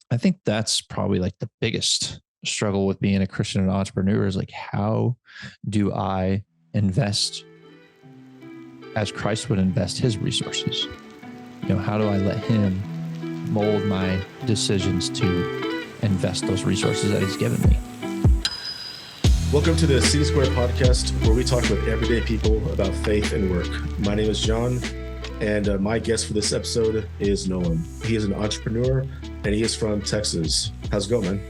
I think that's probably like the biggest struggle with being a Christian and entrepreneur is like, how do I invest as Christ would invest his resources? How do I let him mold my decisions to invest those resources that he's given me? Welcome to the C Square podcast, where we talk with everyday people about faith and work. My name is John, and my guest for this episode is Nolan. He is an entrepreneur, and he is from Texas. How's it going, man?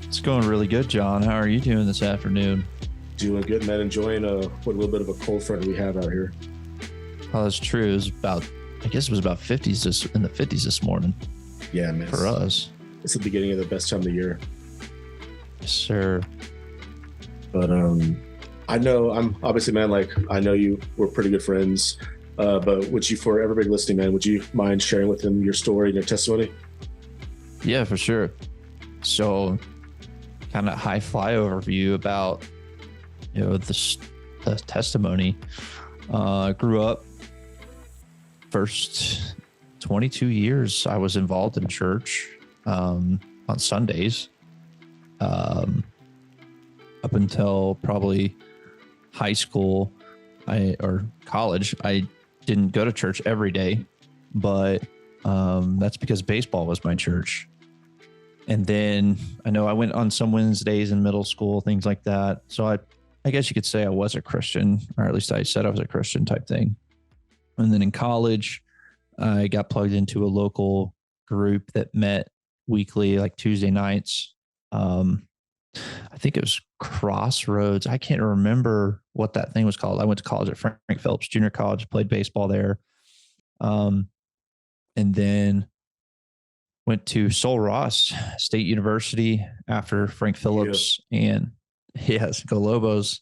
It's going really good, John. How are you doing this afternoon? Doing good, man. Enjoying what a little bit of a cold front we have out here. Oh, that's true. It was I guess it was about 50s in the 50s this morning. Yeah, man. For us. It's the beginning of the best time of the year. Yes, sir. But I know I know you, we're pretty good friends. But would you, for everybody listening, man, would you mind sharing with them your story and your testimony? Yeah, for sure. So kind of high fly overview about, the testimony. Grew up, first 22 years I was involved in church on Sundays. Up until probably high school or college, I didn't go to church every day, but that's because baseball was my church. And then I know I went on some Wednesdays in middle school, things like that. So I guess you could say I was a Christian, or at least I said I was a Christian type thing. And then in college, I got plugged into a local group that met weekly, like Tuesday nights. I think it was Crossroads. I can't remember what that thing was called. I went to college at Frank Phillips Junior College, played baseball there. And then went to Sul Ross State University after Frank Phillips. And yes, go Lobos.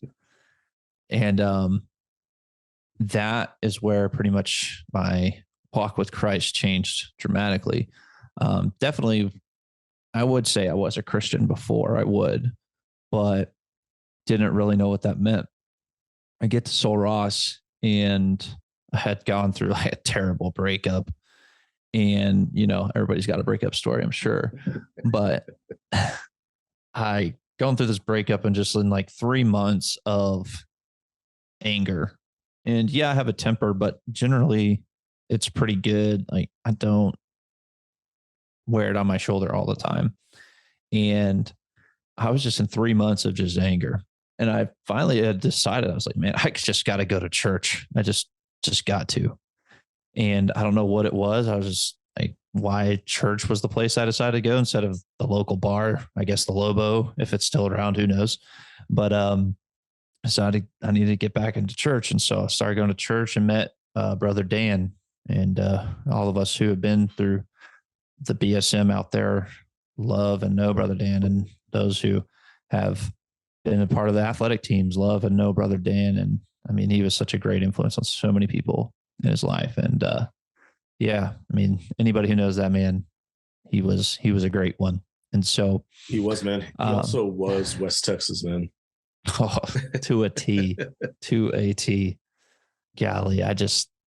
And that is where pretty much my walk with Christ changed dramatically. Definitely, I would say I was a Christian before, but didn't really know what that meant. I get to Sul Ross and I had gone through like a terrible breakup. And, everybody's got a breakup story, I'm sure. But I gone through this breakup and just in like 3 months of anger. And yeah, I have a temper, but generally it's pretty good. Like I don't wear it on my shoulder all the time. And I was just in 3 months of just anger. And I finally had decided, I was like, man, I just got to go to church. I just got to. And I don't know what it was. I was just like, why church was the place I decided to go instead of the local bar, I guess the Lobo, if it's still around, who knows? But I decided I needed to get back into church. And so I started going to church and met Brother Dan, and all of us who have been through the BSM out there love and know Brother Dan, and those who have been a part of the athletic teams love and know Brother Dan. And I mean, he was such a great influence on so many people in his life. And anybody who knows that man, he was a great one. And so he was, man. He also was West Texas, man. Oh, to a T. Golly,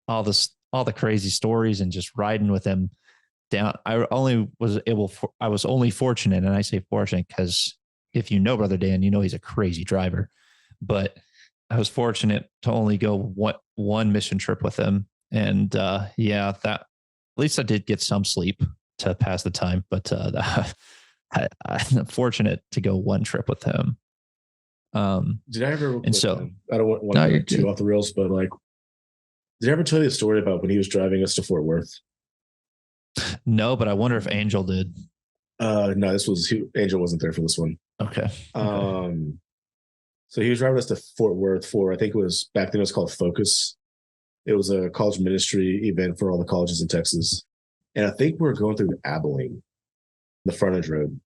all the crazy stories and just riding with him down. I was only fortunate, and I say fortunate because if you know Brother Dan, he's a crazy driver. But I was fortunate to only go one mission trip with him. And that at least I did get some sleep to pass the time. But I'm fortunate to go one trip with him. Did I ever? And so I don't want to get too off the rails, but like, did I ever tell you a story about when he was driving us to Fort Worth? No, but I wonder if Angel did. No, Angel wasn't there for this one. Okay. So he was driving us to Fort Worth for, I think it was, back then it was called Focus. It was a college ministry event for all the colleges in Texas. And I think we were going through Abilene, the frontage road,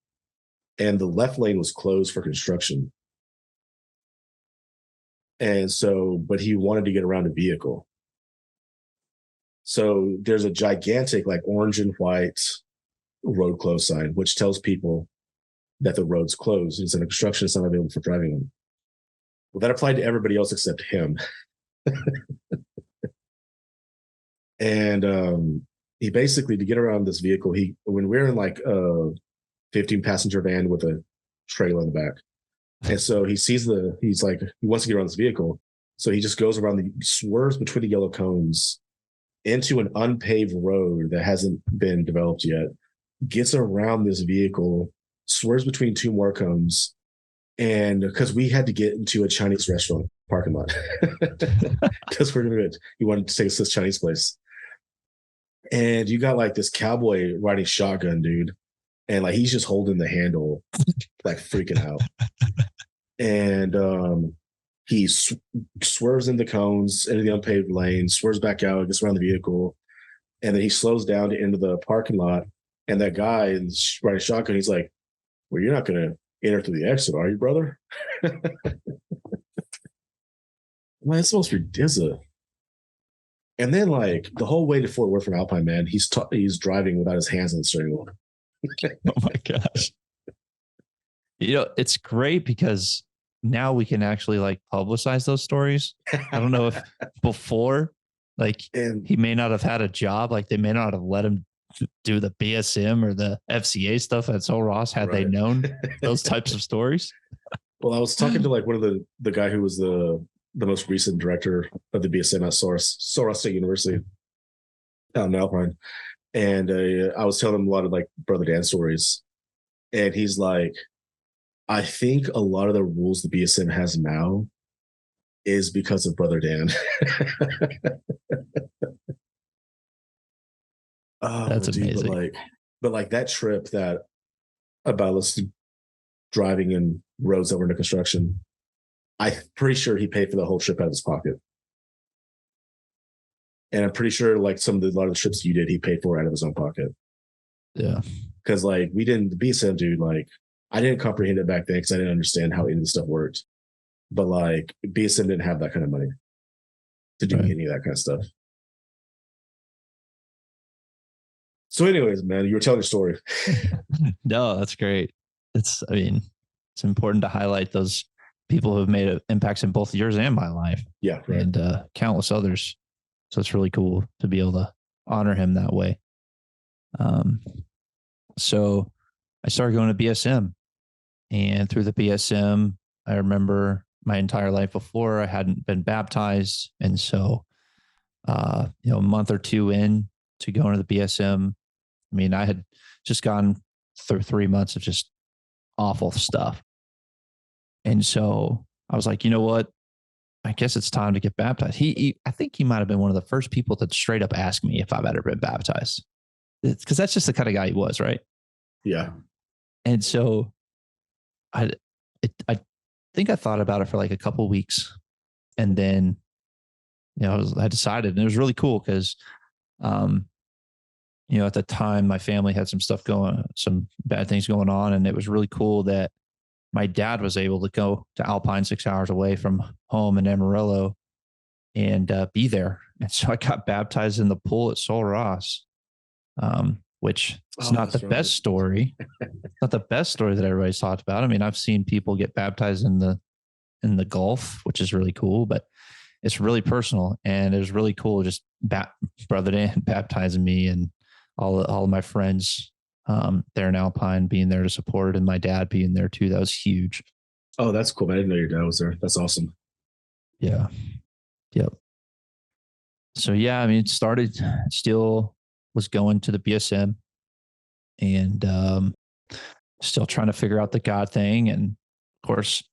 and the left lane was closed for construction. And so, but he wanted to get around a vehicle. So there's a gigantic, like, orange and white road closed sign, which tells people that the road's closed. It's in construction, it's not available for driving on. Well, that applied to everybody else except him. And he basically, to get around this vehicle, when we're in like a 15 passenger van with a trailer in the back. And so he's like, he wants to get around this vehicle. So he just goes around swerves between the yellow cones into an unpaved road that hasn't been developed yet, gets around this vehicle, swerves between two more cones. And because we had to get into a Chinese restaurant parking lot, because he wanted to take us to this Chinese place. And you got like this cowboy riding shotgun, dude. And like he's just holding the handle, like freaking out. And he swerves into cones, into the unpaved lane, swerves back out, gets around the vehicle, and then he slows down to enter the parking lot. And that guy riding shotgun, he's like, "Well, you're not going to enter through the exit, are you, brother?" Man, it's supposed to be Dizza. And then, like the whole way to Fort Worth from Alpine, man, he's driving without his hands on the steering wheel. Oh my gosh. It's great because now we can actually like publicize those stories. I don't know if before, like, he may not have had a job, like they may not have let him do the BSM or the FCA stuff at Soul Ross had they known those types of stories. Well, I was talking to like one of the guy who was the most recent director of the BSM at Soul Ross State University out in Alpine. And I was telling him a lot of like Brother Dan stories. And he's like, I think a lot of the rules the BSM has now is because of Brother Dan. Oh, that's amazing. But like that trip that about us driving in roads that were under construction, I'm pretty sure he paid for the whole trip out of his pocket. And I'm pretty sure like a lot of the trips you did, he paid for out of his own pocket. Yeah. Because like the BSM dude, like I didn't comprehend it back then because I didn't understand how any of this stuff worked. But like BSM didn't have that kind of money to do any of that kind of stuff. So anyways, man, you were telling your story. No, that's great. It's important to highlight those people who have made impacts in both yours and my life. Yeah. Right. And countless others. So it's really cool to be able to honor him that way. So I started going to BSM, and through the BSM, I remember my entire life before I hadn't been baptized. And so, a month or two in to going to the BSM, I had just gone through 3 months of just awful stuff. And so I was like, you know what? I guess it's time to get baptized. I think he might've been one of the first people that straight up asked me if I've ever been baptized. Because that's just the kind of guy he was, right? Yeah. And so I think I thought about it for like a couple of weeks, and then I decided, and it was really cool because at the time my family had some bad things going on, and it was really cool that my dad was able to go to Alpine 6 hours away from home in Amarillo and be there. And so I got baptized in the pool at Soul Ross, which is not the best story. Not the best story that everybody's talked about. I've seen people get baptized in the Gulf, which is really cool, but it's really personal. And it was really cool just Brother Dan baptizing me, and all of my friends there in Alpine being there to support, and my dad being there too. That was huge. Oh, that's cool. I didn't know your dad was there. That's awesome. Yeah. Yep. So yeah, still was going to the BSM, and still trying to figure out the God thing. And of course,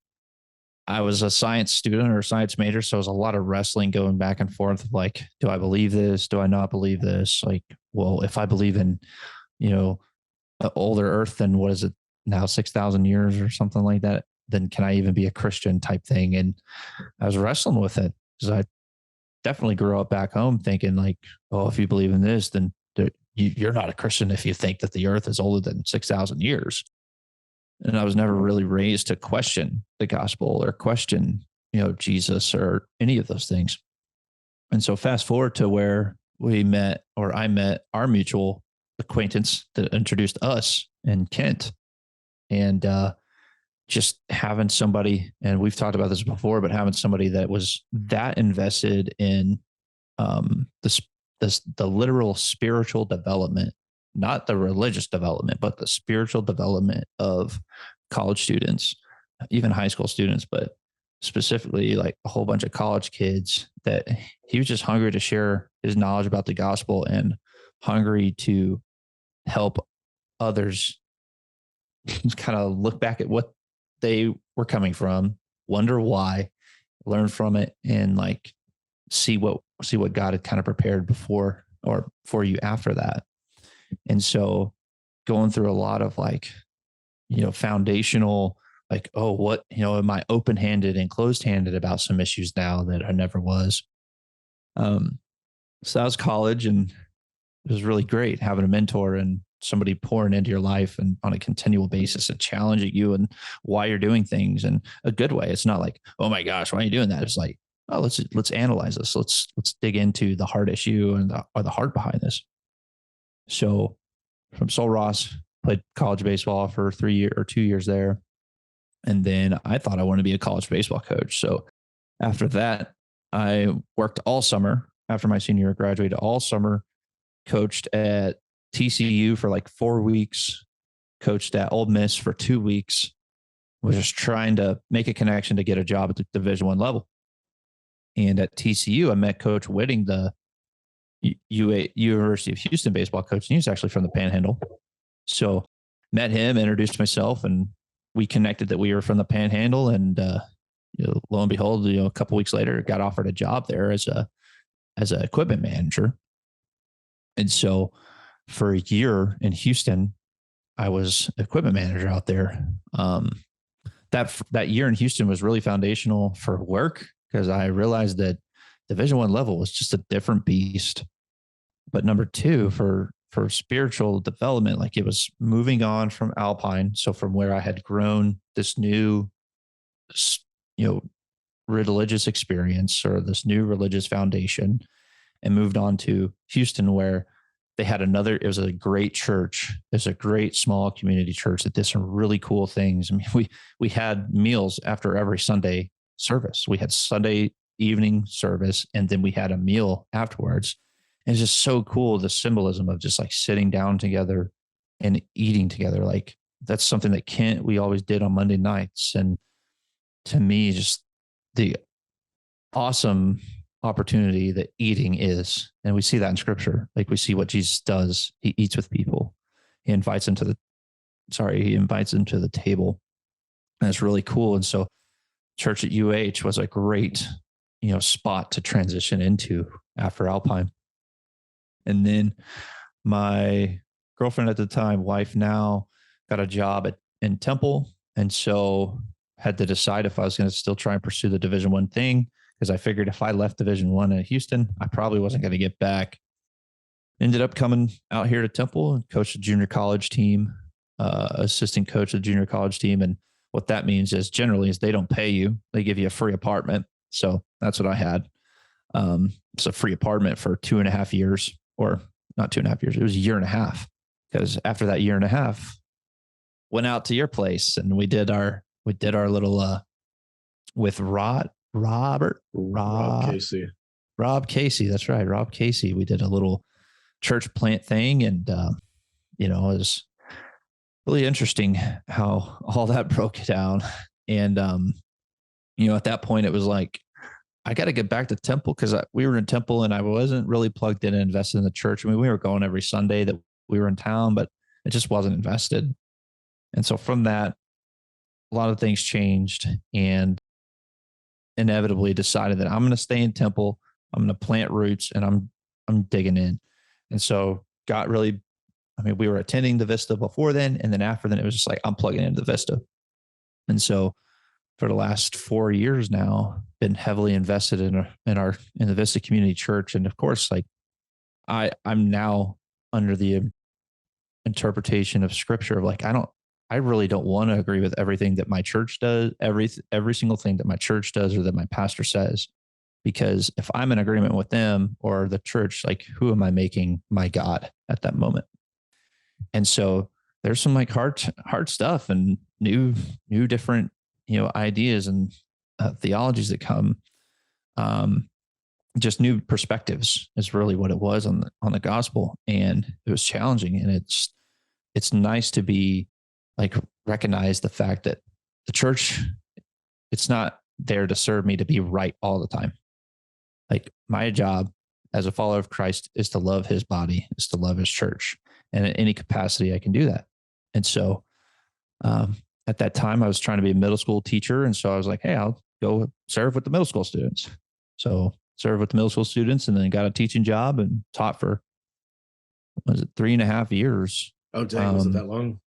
I was a science student or a science major, so it was a lot of wrestling going back and forth of like, do I believe this? Do I not believe this? Like, well, if I believe in, older Earth than what is it now, 6,000 years or something like that, then can I even be a Christian type thing? And I was wrestling with it because I definitely grew up back home thinking like, oh, if you believe in this, then you're not a Christian if you think that the Earth is older than 6,000 years. And I was never really raised to question the gospel or question, Jesus or any of those things. And so fast forward to where I met our mutual acquaintance that introduced us in Kent, and just having somebody, and we've talked about this before, but having somebody that was that invested in the literal spiritual development, not the religious development, but the spiritual development of college students, even high school students, but specifically like a whole bunch of college kids, that he was just hungry to share his knowledge about the gospel and hungry to help others kind of look back at what they were coming from, wonder why, learn from it, and like see what God had kind of prepared before or for you after that. And so going through a lot of like, foundational, like, oh, what, am I open-handed and closed-handed about some issues now that I never was? So that was college, and it was really great having a mentor and somebody pouring into your life and on a continual basis and challenging you and why you're doing things in a good way. It's not like, oh my gosh, why are you doing that? It's like, oh, let's analyze this. Let's dig into the heart issue and the heart behind this. So from Sul Ross, played college baseball for 2 years there. And then I thought I wanted to be a college baseball coach. So after that, I worked all summer after my senior year, graduated all summer, coached at TCU for like 4 weeks, coached at Ole Miss for 2 weeks, was just trying to make a connection to get a job at the Division I level. And at TCU, I met Coach Whitting, the University of Houston baseball coach. And he was actually from the Panhandle. So met him, introduced myself, and we connected that we were from the Panhandle. And lo and behold, a couple weeks later, got offered a job there as an equipment manager. And so for a year in Houston, I was equipment manager out there. That year in Houston was really foundational for work, because I realized that Division I level was just a different beast. But number two, for spiritual development, like it was moving on from Alpine. So from where I had grown this new, religious experience or this new religious foundation, and moved on to Houston, where they had it was a great church. It's a great small community church that did some really cool things. I mean, we had meals after every Sunday service. We had Sunday evening service, and then we had a meal afterwards. And it's just so cool, the symbolism of just like sitting down together and eating together. Like that's something that we always did on Monday nights. And to me, just the awesome opportunity that eating is. And we see that in scripture. Like we see what Jesus does. He eats with people. He invites them to the table. And it's really cool. And so church at UH was a great, spot to transition into after Alpine. And then my girlfriend at the time, wife now, got a job in Temple. And so had to decide if I was going to still try and pursue the Division I thing, because I figured if I left Division I at Houston, I probably wasn't going to get back. Ended up coming out here to Temple and coached a junior college team, assistant coach of the junior college team. And what that means is generally is they don't pay you. They give you a free apartment. So that's what I had. It's a free apartment for 2.5 years, or not 2.5 years. It was a year and a half, because after that year and a half, went out to your place and we did our little, with Rob Casey. Rob Casey. That's right. Rob Casey. We did a little church plant thing, and, it was really interesting how all that broke down. And, at that point it was like, I got to get back to Temple, because we were in Temple and I wasn't really plugged in and invested in the church. I mean, we were going every Sunday that we were in town, but it just wasn't invested. And so from that, a lot of things changed, and inevitably decided that I'm going to stay in Temple. I'm going to plant roots, and I'm digging in. And so we were attending the Vista before then. And then after then, it was just like, I'm plugging into the Vista. And so for the last 4 years now, been heavily invested in the Vista Community Church. And of course, like I'm now under the interpretation of scripture of like, I really don't want to agree with everything that my church does, every single thing that my church does or that my pastor says, because if I'm in agreement with them or the church, like who am I making my God at that moment? And so there's some like hard stuff and new different, ideas and theologies that come. just new perspectives is really what it was on the gospel. And it was challenging. And it's nice to be like, recognize the fact that the church, it's not there to serve me to be right all the time. Like, my job as a follower of Christ is to love his body, is to love his church. And in any capacity I can do that. And so, at that time I was trying to be a middle school teacher. And so I was like, hey, I'll go serve with the middle school students. So served with the middle school students, and then got a teaching job and taught for, was it 3.5 years? Oh, dang. Was it that long?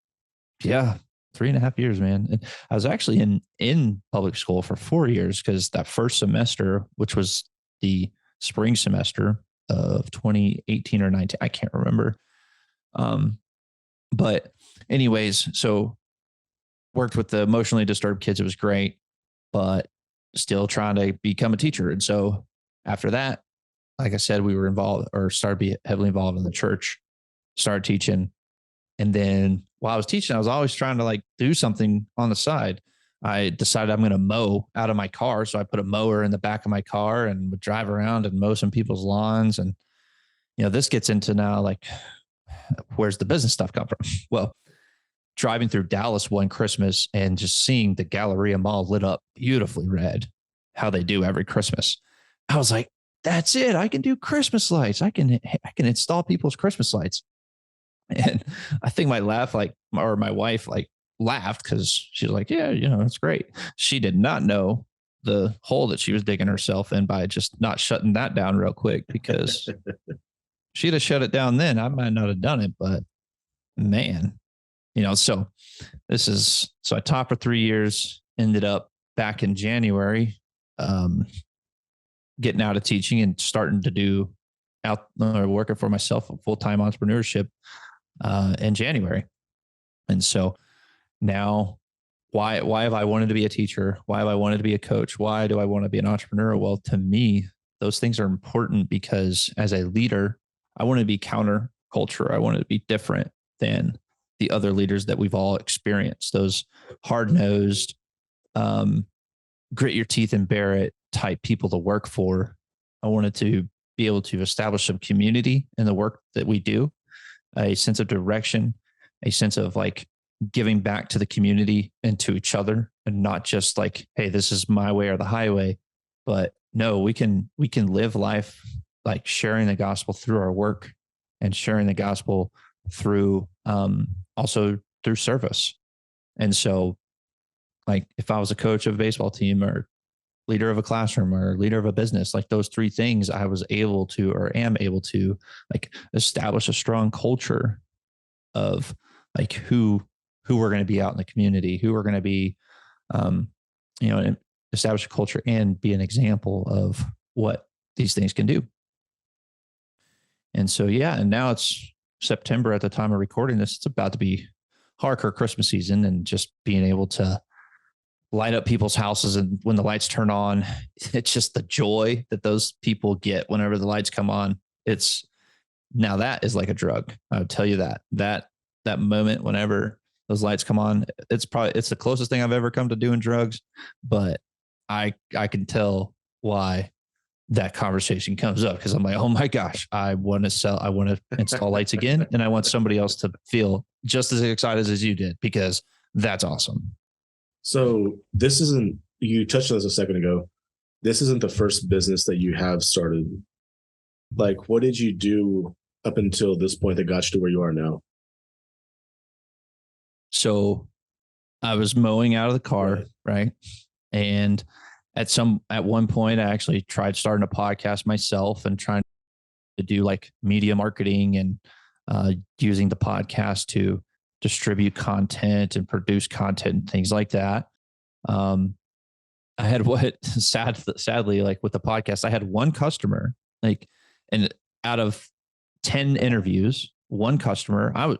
Yeah. 3.5 years, man. And I was actually in public school for 4 years, because that first semester, which was the spring semester of 2018 or 19, I can't remember. But anyways, so worked with the emotionally disturbed kids. It was great, but still trying to become a teacher. And so after that, like I said, we were involved, or started to be heavily involved in the church, started teaching. And then while I was teaching, I was always trying to like do something on the side. I decided I'm going to mow out of my car. So I put a mower in the back of my car and would drive around and mow some people's lawns. And, this gets into now, like, where's the business stuff come from? Well, driving through Dallas one Christmas and just seeing the Galleria Mall lit up beautifully red, how they do every Christmas. I was like, that's it. I can do Christmas lights. I can install people's Christmas lights. And I think my wife laughed, because she was like, yeah, it's great. She did not know the hole that she was digging herself in by just not shutting that down real quick, because she'd have shut it down then. I might not have done it, but man, so I taught for 3 years, ended up back in January, getting out of teaching and starting to do working for myself, full-time entrepreneurship, in January. And so now, why have I wanted to be a teacher? Why have I wanted to be a coach? Why do I want to be an entrepreneur? Well, to me, those things are important, because as a leader, I want to be counterculture. I want to be different than the other leaders that we've all experienced, those hard-nosed, grit your teeth and bear it type people to work for. I wanted to be able to establish some community in the work that we do, a sense of direction, a sense of like giving back to the community and to each other, and not just like, hey, this is my way or the highway, but no, we can live life like sharing the gospel through our work, and sharing the gospel through, also through service. And so, like, if I was a coach of a baseball team, or leader of a classroom, or leader of a business, like those three things, I was able to, or am able to, like, establish a strong culture of like who we're going to be out in the community, who we're going to be, and establish a culture and be an example of what these things can do. And so, yeah, and now it's September at the time of recording this. It's about to be hardcore Christmas season, and just being able to light up people's houses, and when the lights turn on, it's just the joy that those people get whenever the lights come on. Now that is like a drug. I would tell you that moment whenever those lights come on, it's the closest thing I've ever come to doing drugs, but I can tell why that conversation comes up, because I'm like, oh my gosh, I want to install lights again. And I want somebody else to feel just as excited as you did, because that's awesome. So you touched on this a second ago. This isn't the first business that you have started. Like, what did you do up until this point that got you to where you are now? So I was mowing out of the car, right? And at one point, I actually tried starting a podcast myself, and trying to do like media marketing, and using the podcast to distribute content and produce content and things like that. I had sadly, like with the podcast, I had one customer, like, and out of 10 interviews, one customer, I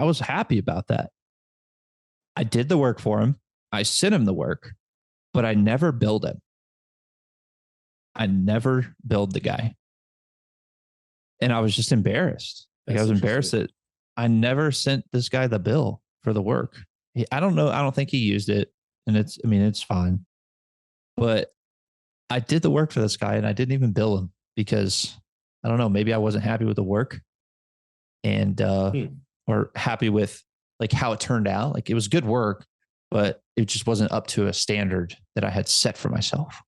was happy about that. I did the work for him. I sent him the work, but I never billed him. I never billed the guy. And I was just embarrassed. Like, I was embarrassed that I never sent this guy the bill for the work. I don't know. I don't think he used it, and it's fine. But I did the work for this guy and I didn't even bill him because I don't know, maybe I wasn't happy with the work and or happy with like how it turned out. Like it was good work, but it just wasn't up to a standard that I had set for myself.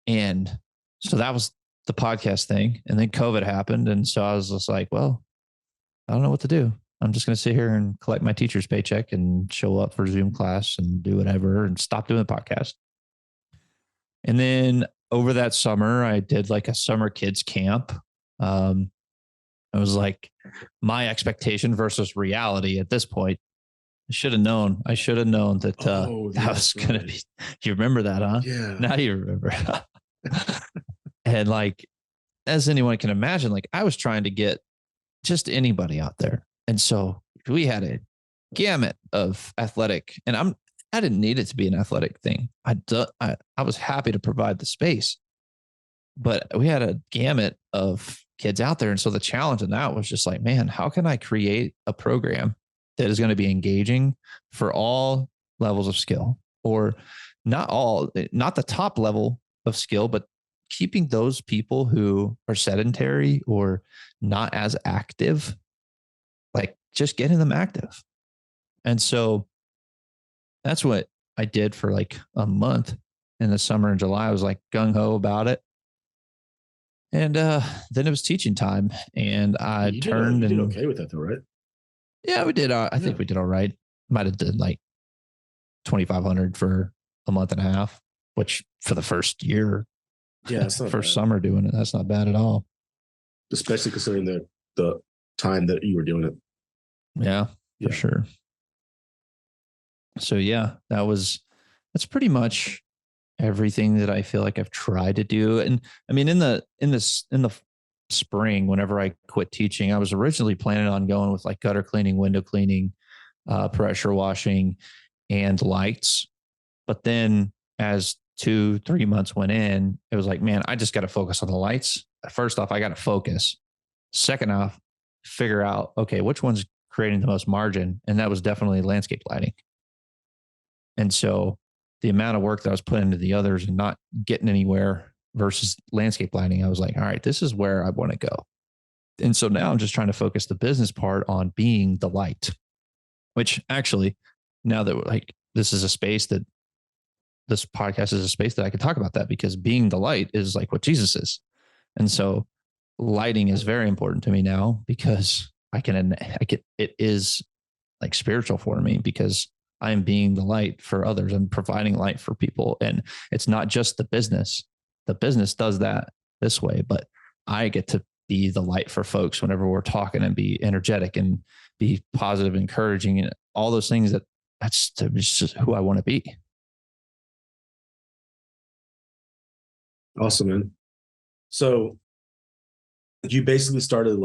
And so that was the podcast thing. And then COVID happened. And so I was just like, well, I don't know what to do. I'm just going to sit here and collect my teacher's paycheck and show up for Zoom class and do whatever and stop doing the podcast. And then over that summer, I did like a summer kids camp. It was like my expectation versus reality at this point. I should have known. I should have known that that was going to be. You remember that, huh? Yeah. Now you remember. And like, as anyone can imagine, like I was trying to get just anybody out there. And so we had a gamut of athletic, and I didn't need it to be an athletic thing. I was happy to provide the space, but we had a gamut of kids out there. And so the challenge in that was just like, man, how can I create a program that is going to be engaging for all levels of skill, or not the top level of skill, but keeping those people who are sedentary or not as active, like just getting them active. And so that's what I did for like a month in the summer in July. I was like gung ho about it. And then it was teaching time, and I you turned did and okay with that though, right? yeah, we did. I think we did all right. Might have did like 2,500 for a month and a half, which for the first year, that's not first bad. summer doing it, that's not bad at all. Especially considering the time that you were doing it. Yeah, for sure. So yeah, that's pretty much everything that I feel like I've tried to do. And I mean, in the spring, whenever I quit teaching, I was originally planning on going with like gutter cleaning, window cleaning, pressure washing, and lights. But then as 2-3 months went in, it was like, man, I just got to focus on the lights. First off, I got to focus. Second off, figure out, okay, which one's creating the most margin? And that was definitely landscape lighting. And so the amount of work that I was putting into the others and not getting anywhere versus landscape lighting, I was like, all right, this is where I want to go. And so now I'm just trying to focus the business part on being the light, which actually, now that like this is a space that this podcast is a space that I can talk about that, because being the light is like what Jesus is. And so lighting is very important to me now, because it is like spiritual for me, because I am being the light for others. I'm providing light for people. And it's not just the business. The business does that this way, but I get to be the light for folks whenever we're talking, and be energetic and be positive, encouraging, and all those things. That's just who I want to be. Awesome, man. So you basically started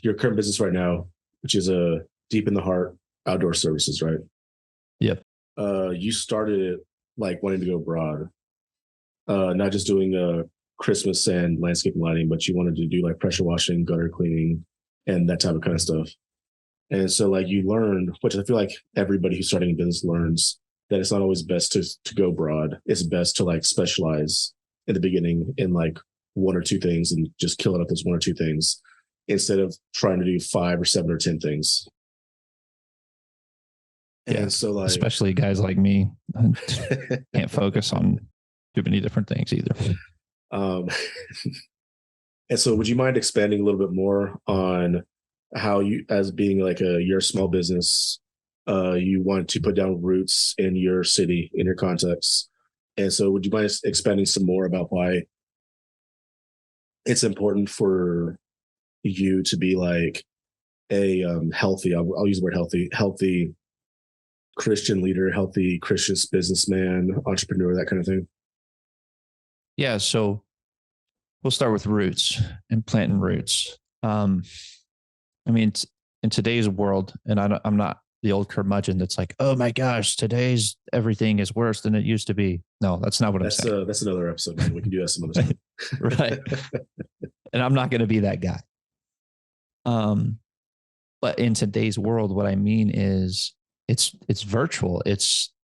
your current business right now, which is a deep in the heart outdoor services, right? Yep. You started it like wanting to go broad, not just doing Christmas and landscape lighting, but you wanted to do like pressure washing, gutter cleaning, and that type of kind of stuff. And so like you learned, which I feel like everybody who's starting a business learns, that it's not always best to go broad. It's best to like specialize in the beginning in like one or two things and just kill it up those one or two things, instead of trying to do 5 or 7 or 10 things. Yeah. And so like, especially guys like me can't focus on too many different things either. And so would you mind expanding a little bit more on how you, as being like your small business, you want to put down roots in your city, in your context? And so would you mind expanding some more about why it's important for you to be like a healthy, I'll use the word healthy Christian leader, healthy Christian businessman, entrepreneur, that kind of thing? Yeah. So we'll start with roots and planting roots. I mean, in today's world, and I'm not the old curmudgeon that's like, oh my gosh, today's everything is worse than it used to be. No, that's not what I'm saying. That's another episode, man. We can do that some other time. Right. And I'm not going to be that guy. But in today's world, what I mean is it's virtual.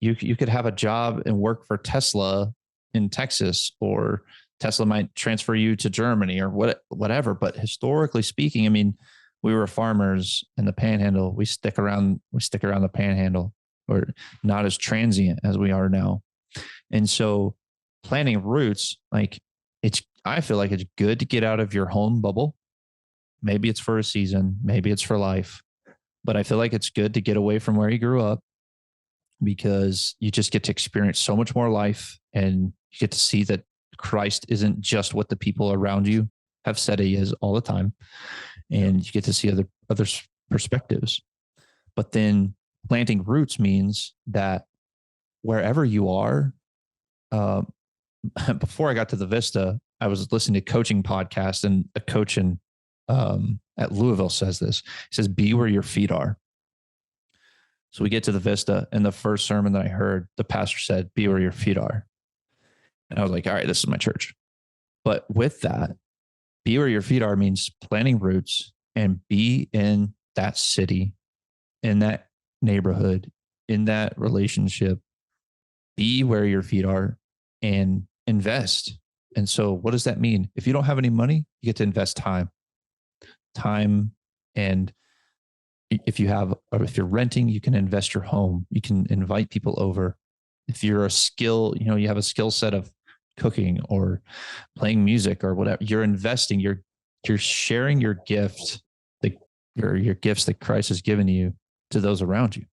You could have a job and work for Tesla in Texas, or Tesla might transfer you to Germany or whatever. But historically speaking, I mean, we were farmers in the Panhandle. We stick around the Panhandle. Or not as transient as we are now. And so planting roots, like I feel like it's good to get out of your home bubble. Maybe it's for a season, maybe it's for life, but I feel like it's good to get away from where you grew up, because you just get to experience so much more life, and you get to see that Christ isn't just what the people around you have said he is all the time. And you get to see other perspectives. But then planting roots means that wherever you are, before I got to the Vista, I was listening to a coaching podcast, and a coach at Louisville says this. He says, be where your feet are. So we get to the Vista, and the first sermon that I heard, the pastor said, be where your feet are. And I was like, all right, this is my church. But with that, be where your feet are means planting roots and be in that city, in that neighborhood, in that relationship. Be where your feet are and invest. And so what does that mean? If you don't have any money, you get to invest time. And if you're renting, you can invest your home. You can invite people over. If you're you have a skill set of cooking or playing music or whatever, you're investing, you're sharing your gift, your gifts that Christ has given you, to those around you.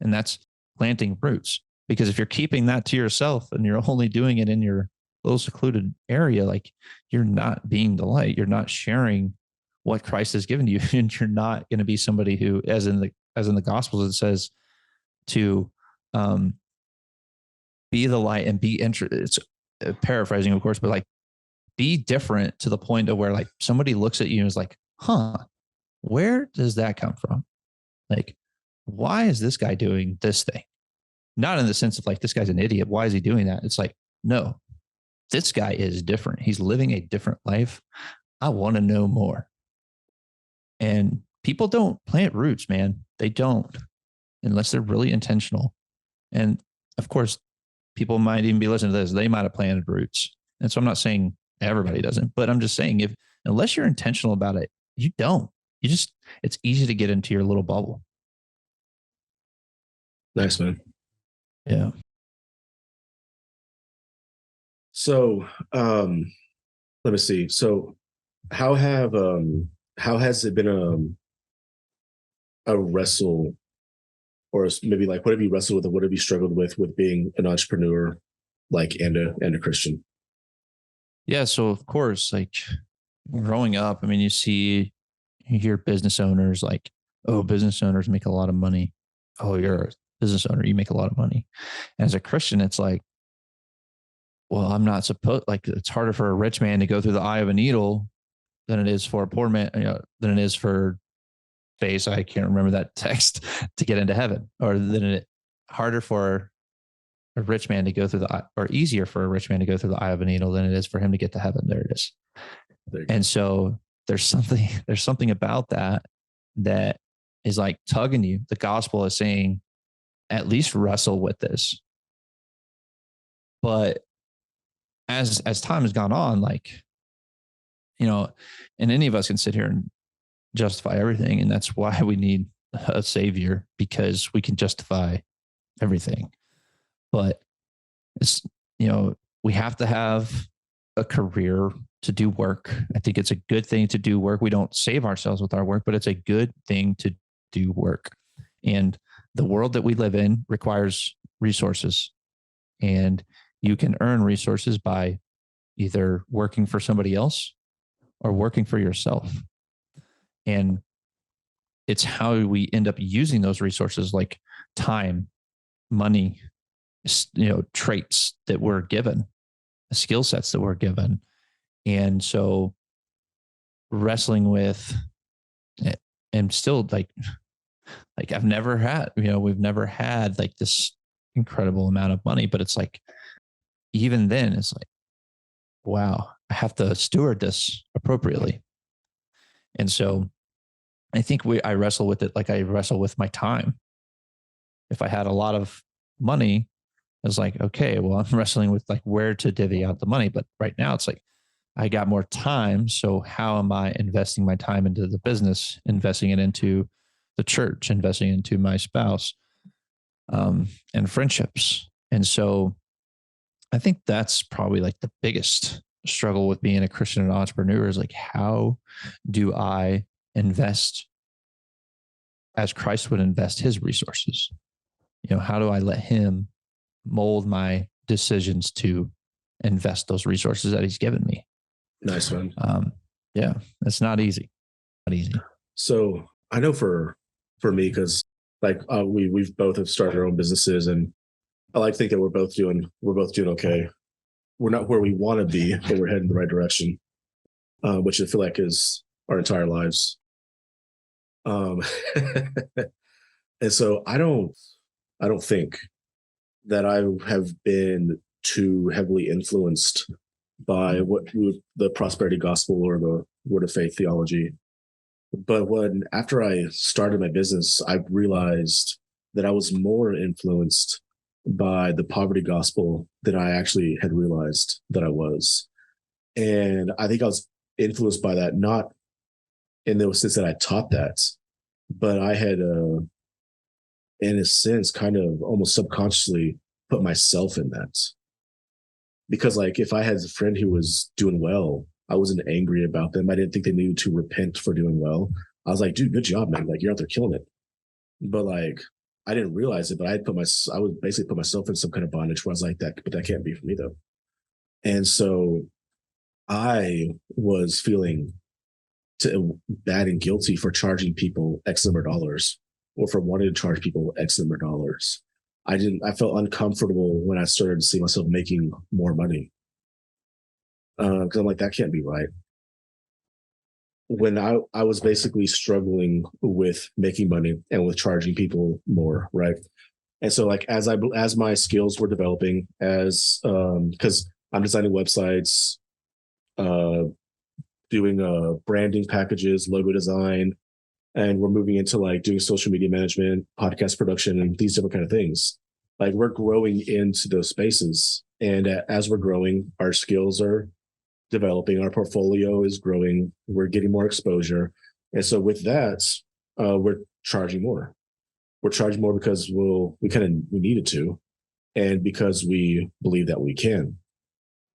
And that's planting roots. Because if you're keeping that to yourself and you're only doing it in your little secluded area, like, you're not being the light. You're not sharing what Christ has given you. And you're not going to be somebody who, as in the Gospels, it says to be the light and be it's paraphrasing, of course, but like, be different to the point of where, like, somebody looks at you and is like, where does that come from? Like, why is this guy doing this thing? Not in the sense of like, this guy's an idiot. Why is he doing that? It's like, no, this guy is different. He's living a different life. I want to know more. And people don't plant roots, man. They don't, unless they're really intentional. And of course, people might even be listening to this. They might have planted roots. And so I'm not saying everybody doesn't, but I'm just saying, unless you're intentional about it, you don't. It's easy to get into your little bubble. Nice, man. Yeah. So, let me see. So how has it been a wrestle, or maybe like, what have you wrestled with, or what have you struggled with being an entrepreneur, like, and a Christian? Yeah. So of course, like, growing up, I mean, you hear business owners like, oh, business owners make a lot of money. Oh, you're a business owner, you make a lot of money. And as a Christian, it's like, well, I'm not supposed, like, it's harder for a rich man to go through the eye of a needle than it is for a poor man, than it is for base. I can't remember that text, to get into heaven, or than it harder for a rich man to go through or easier for a rich man to go through the eye of a needle than it is for him to get to heaven. There it is. And so there's something about that is like tugging you. The gospel is saying, at least wrestle with this. But as time has gone on, like, and any of us can sit here and justify everything. And that's why we need a savior, because we can justify everything. But it's, we have to have a career to do work. I think it's a good thing to do work. We don't save ourselves with our work, but it's a good thing to do work. And the world that we live in requires resources, and you can earn resources by either working for somebody else or working for yourself. And it's how we end up using those resources, like time, money, traits that we're given, skill sets that we're given. And so wrestling with it, and still like we've never had like this incredible amount of money, but it's like, even then it's like, wow, I have to steward this appropriately. And so I think I wrestle with it like I wrestle with my time. If I had a lot of money, was like, okay, well, I'm wrestling with like where to divvy out the money. But right now it's like I got more time. So how am I investing my time into the business, investing it into the church, investing into my spouse, and friendships? And so I think that's probably like the biggest struggle with being a Christian and entrepreneur is like, how do I invest as Christ would invest his resources? How do I let him mold my decisions to invest those resources that he's given me? Nice one. Yeah, it's not easy. Not easy. So I know for me, because like we've both have started our own businesses, and I like to think that we're both doing okay. We're not where we want to be, but we're heading in the right direction, which I feel like is our entire lives. Um, and so I don't think that I have been too heavily influenced by the prosperity gospel or the word of faith theology. But when after I started my business, I realized that I was more influenced by the poverty gospel than I actually had realized that I was. And I think I was influenced by that, not in the sense that I taught that, but I had, in a sense, kind of almost subconsciously put myself in that. Because, like, if I had a friend who was doing well, I wasn't angry about them. I didn't think they needed to repent for doing well. I was like, dude, good job, man. Like, you're out there killing it. But like, I didn't realize it, but I would basically put myself in some kind of bondage where I was like that, but that can't be for me though. And so I was feeling bad and guilty for charging people X number of dollars or for wanting to charge people X number of dollars. I felt uncomfortable when I started to see myself making more money. Cause I'm like, that can't be right. When I was basically struggling with making money and with charging people more, right? And so like as my skills were developing, as because I'm designing websites, uh, doing branding packages, logo design, and we're moving into like doing social media management, podcast production, and these different kind of things. Like we're growing into those spaces, and as we're growing, our skills are developing, our portfolio is growing, we're getting more exposure, and so with that, we're charging more. We're charging more because we needed to, and because we believe that we can.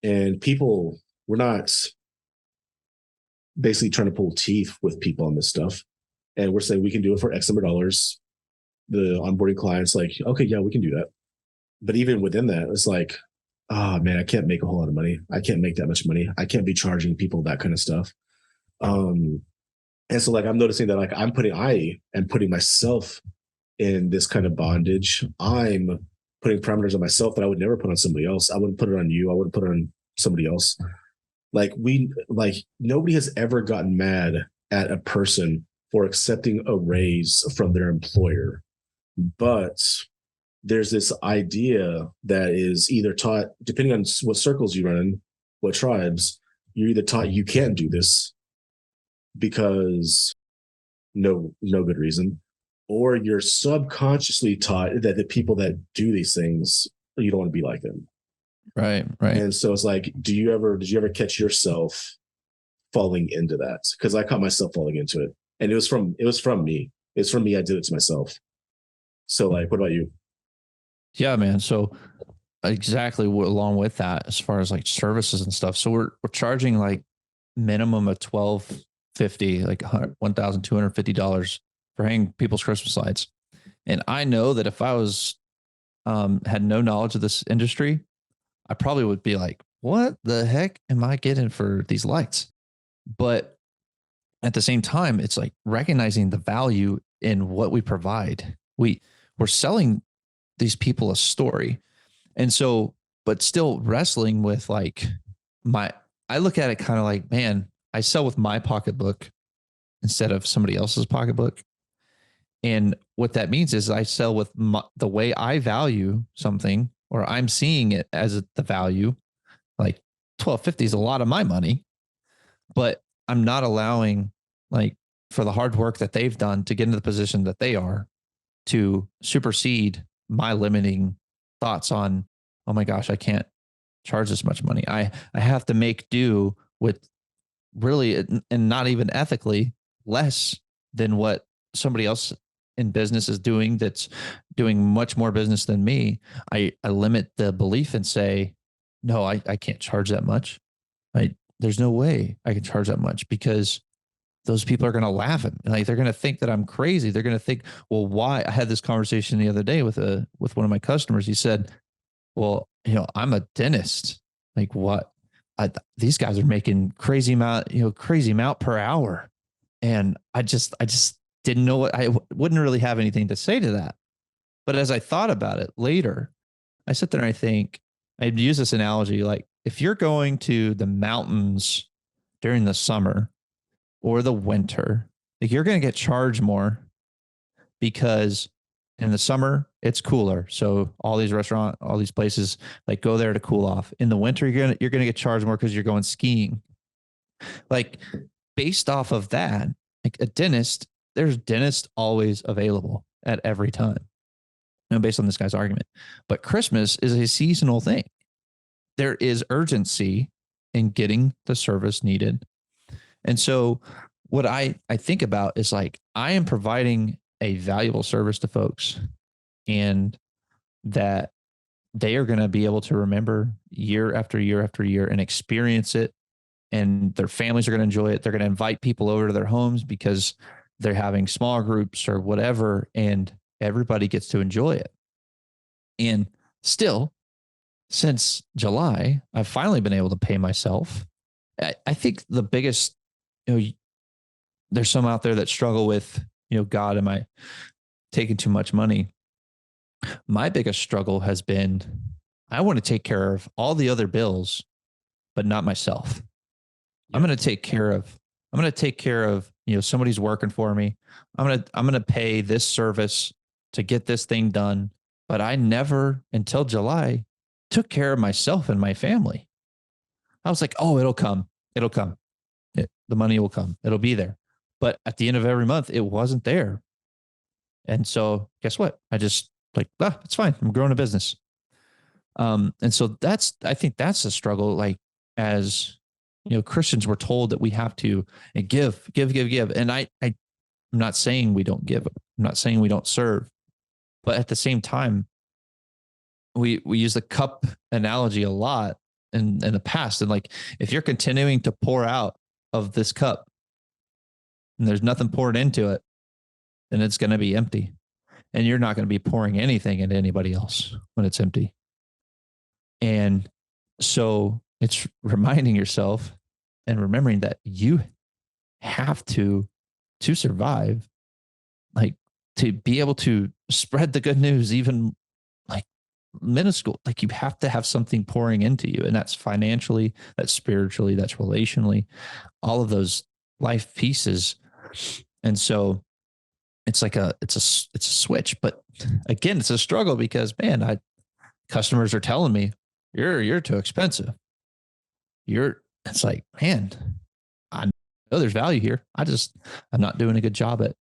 And people, we're not basically trying to pull teeth with people on this stuff. And we're saying we can do it for X number of dollars. The onboarding clients like, okay, yeah, we can do that. But even within that, it's like, oh man, I can't make a whole lot of money. I can't make that much money. I can't be charging people that kind of stuff. And so like I'm noticing that like I am putting myself in this kind of bondage. I'm putting parameters on myself that I would never put on somebody else. I wouldn't put it on you. I wouldn't put it on somebody else. Like nobody has ever gotten mad at a person for accepting a raise from their employer. But there's this idea that is either taught, depending on what circles you run in, what tribes, you're either taught you can't do this because no good reason, or you're subconsciously taught that the people that do these things, you don't want to be like them. Right. Right. And so it's like, did you ever catch yourself falling into that? Because I caught myself falling into it. And it was from me. It's from me. I did it to myself. So like, what about you? Yeah, man. So exactly along with that, as far as like services and stuff. So we're charging like minimum of $1,250, like $1,250 for hanging people's Christmas lights. And I know that if I was had no knowledge of this industry, I probably would be like, what the heck am I getting for these lights? But at the same time, it's like recognizing the value in what we provide. We're selling these people a story. And so, but still wrestling with like I look at it kind of like, man, I sell with my pocketbook instead of somebody else's pocketbook. And what that means is I sell with the way I value something, or I'm seeing it as the value. Like 1250 is a lot of my money, but I'm not allowing like for the hard work that they've done to get into the position that they are to supersede my limiting thoughts on oh my gosh, I can't charge this much money. I have to make do with really, and not even ethically, less than what somebody else in business is doing that's doing much more business than me. I limit the belief and say, no, I can't charge that much. There's no way I can charge that much, because those people are going to laugh at me. Like, they're going to think that I'm crazy. They're going to think, well, why? I had this conversation the other day with one of my customers. He said, well, I'm a dentist. Like, what? These guys are making crazy amount per hour. And I just didn't know what, I wouldn't really have anything to say to that. But as I thought about it later, I sit there and I think, I'd use this analogy. Like, if you're going to the mountains during the summer or the winter, like, you're going to get charged more, because in the summer it's cooler. So all these places, like, go there to cool off. In the winter, you're gonna get charged more because you're going skiing. Like, based off of that, like a dentist, there's dentists always available at every time. Based on this guy's argument. But Christmas is a seasonal thing. There is urgency in getting the service needed. And so what I think about is, like, I am providing a valuable service to folks, and that they are going to be able to remember year after year after year and experience it, and their families are going to enjoy it. They're going to invite people over to their homes because they're having small groups or whatever, and everybody gets to enjoy it. And still, since July, I've finally been able to pay myself. I think the biggest, there's some out there that struggle with, God, am I taking too much money? My biggest struggle has been, I want to take care of all the other bills, but not myself. Yeah. I'm going to take care of, somebody's working for me. I'm going to pay this service to get this thing done. But I never, until July, took care of myself and my family. I was like, oh, it'll come. The money will come. It'll be there. But at the end of every month, it wasn't there. And so guess what? I just it's fine. I'm growing a business. And so I think that's a struggle. Like, as Christians were told that we have to give. And I'm not saying we don't give. I'm not saying we don't serve. But at the same time, we use the cup analogy a lot in the past. And, like, if you're continuing to pour out of this cup and there's nothing poured into it, then it's going to be empty. And you're not going to be pouring anything into anybody else when it's empty. And so it's reminding yourself and remembering that you have to survive, like, to be able to spread the good news, even like minuscule, like, you have to have something pouring into you. And that's financially, that's spiritually, that's relationally, all of those life pieces. And so it's like it's a switch, but again, it's a struggle because, man, customers are telling me you're too expensive. It's like, man, I know there's value here. I'm not doing a good job at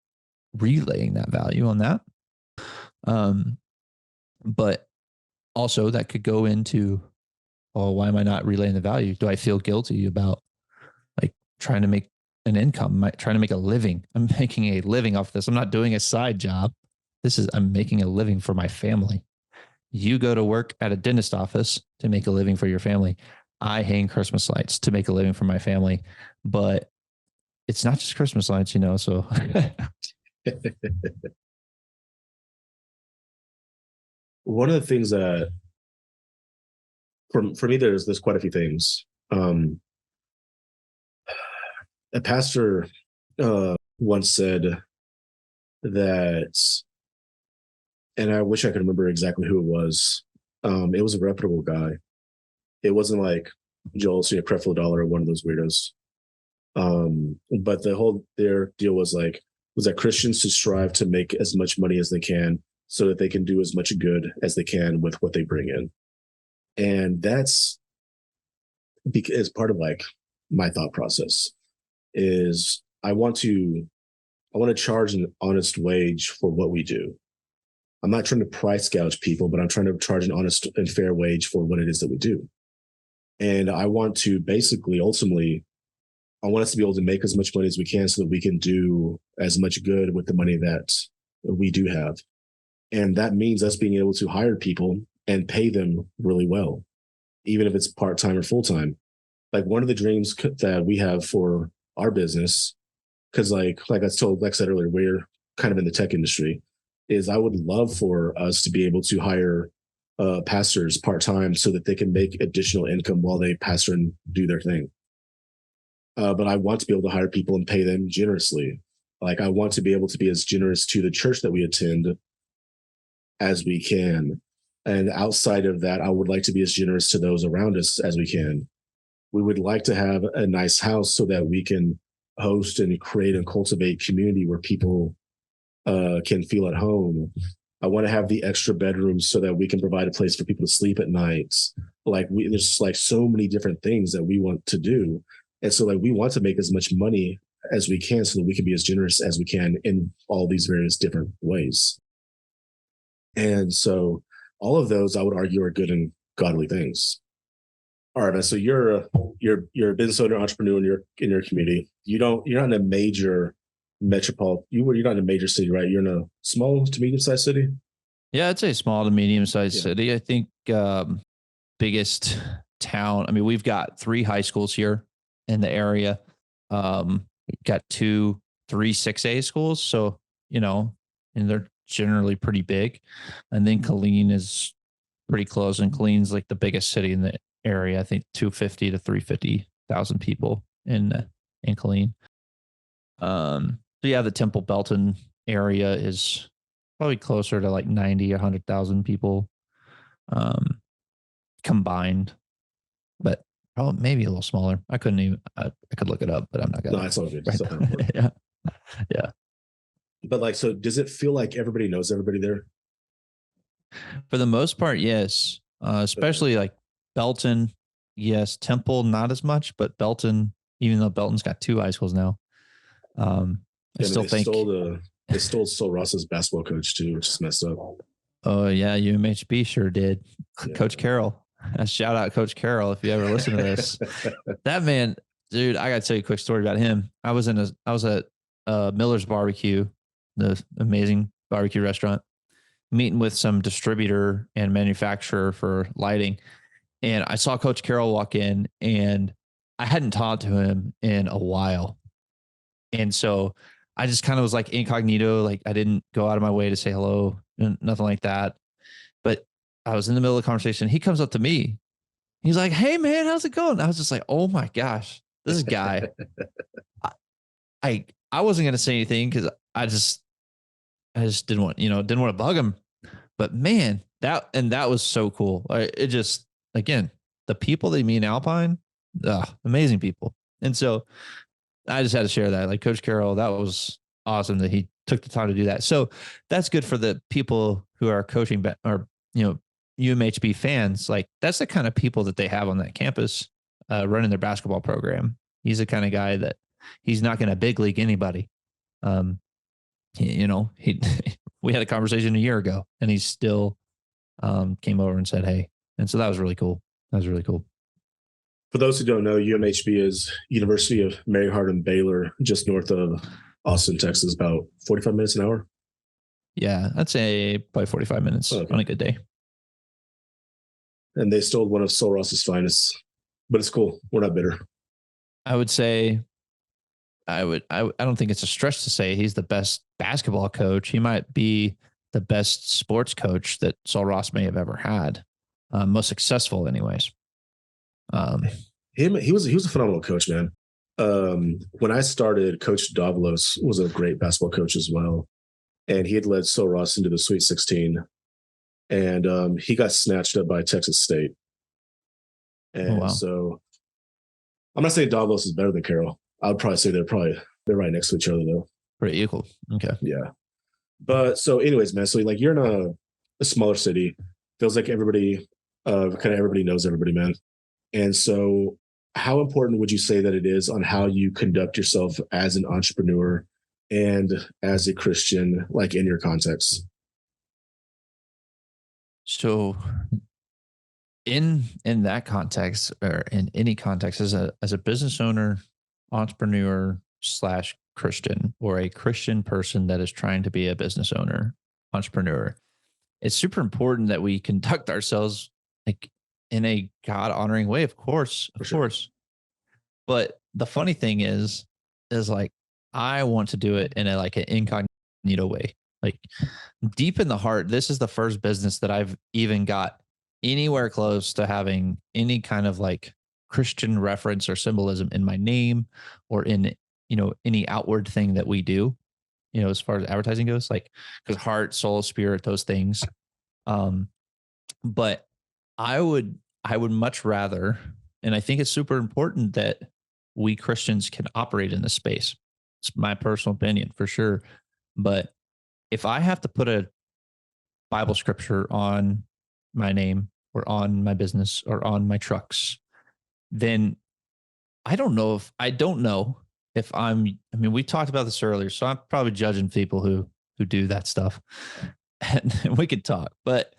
relaying that value on that. But also that could go into, oh, why am I not relaying the value? Do I feel guilty about, like, trying to make an income, trying to make a living? I'm making a living off this. I'm not doing a side job. I'm making a living for my family. You go to work at a dentist office to make a living for your family. I hang Christmas lights to make a living for my family, but it's not just Christmas lights, so. One of the things that for me, there's quite a few things. A pastor once said that, and I wish I could remember exactly who it was. It was a reputable guy. It wasn't like Joel Creflo Dollar or one of those weirdos. But their deal was that Christians should strive to make as much money as they can so that they can do as much good as they can with what they bring in. And that's because part of, like, my thought process is I want to charge an honest wage for what we do. I'm not trying to price gouge people, but I'm trying to charge an honest and fair wage for what it is that we do. And I want to basically, ultimately, I want us to be able to make as much money as we can so that we can do as much good with the money that we do have. And that means us being able to hire people and pay them really well, even if it's part-time or full-time. Like one of the dreams that we have for our business, because like I said earlier, we're kind of in the tech industry, is I would love for us to be able to hire pastors part-time so that they can make additional income while they pastor and do their thing. But I want to be able to hire people and pay them generously. Like I want to be able to be as generous to the church that we attend as we can. And outside of that, I would like to be as generous to those around us as we can. We would like to have a nice house so that we can host and create and cultivate community where people can feel at home. I want to have the extra bedrooms so that we can provide a place for people to sleep at night. There's like so many different things that we want to do. And so like we want to make as much money as we can so that we can be as generous as we can in all these various different ways. And so all of those I would argue are good and godly things. All right, man. So you're a business owner, entrepreneur in your community. You're not in a major metropolitan. You're not in a major city, right? You're in a small to medium sized city. Yeah, I'd say small to medium sized city. I think biggest town. I mean, we've got 3 high schools here in the area. We've got 3 6A schools. So, and they're generally pretty big. And then Killeen is pretty close. And Killeen's like the biggest city in the area. I think 250 to 350,000 people in Killeen. So yeah, the Temple Belton area is probably closer to like 90, 100,000 people combined, but probably maybe a little smaller. I couldn't even, I could look it up, but I'm not going to. No, it's all good. Right. Yeah. Yeah. But like, so does it feel like everybody knows everybody there? For the most part, yes. Especially like Belton. Yes. Temple, not as much, but Belton, even though Belton's got 2 high schools now. I still think they stole Sol Ross's basketball coach too, which is messed up. Oh yeah, UMHB sure did. Yeah. Coach Carroll. Shout out Coach Carroll if you ever listen to this. That man, dude, I got to tell you a quick story about him. I was at Miller's Barbecue, the amazing barbecue restaurant, meeting with some distributor and manufacturer for lighting. And I saw Coach Carroll walk in, and I hadn't talked to him in a while. And so I just kind of was like incognito, like I didn't go out of my way to say hello, nothing like that. But I was in the middle of the conversation. He comes up to me. He's like, "Hey man, how's it going?" I was just like, "Oh my gosh, this guy." I wasn't gonna say anything because I just didn't want to bug him. But man, that was so cool. It just, again, the people they meet in Alpine, amazing people. And so I just had to share that. Like Coach Carroll, that was awesome that he took the time to do that. So that's good for the people who are coaching or, UMHB fans. Like that's the kind of people that they have on that campus running their basketball program. He's the kind of guy that he's not going to big league anybody. We had a conversation a year ago and he still came over and said, "Hey." And so that was really cool. For those who don't know, UMHB is University of Mary Hardin Baylor, just north of Austin, Texas, about 45 minutes an hour. Yeah, I'd say probably 45 minutes on a good day. And they stole one of Sol Ross's finest, but it's cool. We're not bitter. I would say, I don't think it's a stretch to say he's the best basketball coach. He might be the best sports coach that Sol Ross may have ever had. Most successful anyways. He was a phenomenal coach, man. When I started, Coach Davalos was a great basketball coach as well. And he had led Sol Ross into the Sweet 16. And he got snatched up by Texas State. And so I'm not saying Davalos is better than Carroll. I would probably say they're right next to each other though. Pretty equal. Okay. Yeah. But so anyways, man, so like you're in a smaller city. Feels like everybody knows everybody, man. And so how important would you say that it is on how you conduct yourself as an entrepreneur and as a Christian, like in your context? So in that context, or in any context, as a business owner, entrepreneur slash Christian, or a Christian person that is trying to be a business owner, entrepreneur, it's super important that we conduct ourselves like in a God honoring way, of course, For of sure. course. But the funny thing is like I want to do it in a like an incognito way. Like deep in the heart, this is the first business that I've even got anywhere close to having any kind of like Christian reference or symbolism in my name or in, any outward thing that we do, as far as advertising goes, like because heart, soul, spirit, those things. Um, but I would much rather, and I think it's super important that we Christians can operate in this space. It's my personal opinion for sure. But if I have to put a Bible scripture on my name or on my business or on my trucks, then I don't know if I mean, we talked about this earlier, so I'm probably judging people who do that stuff. And we could talk, but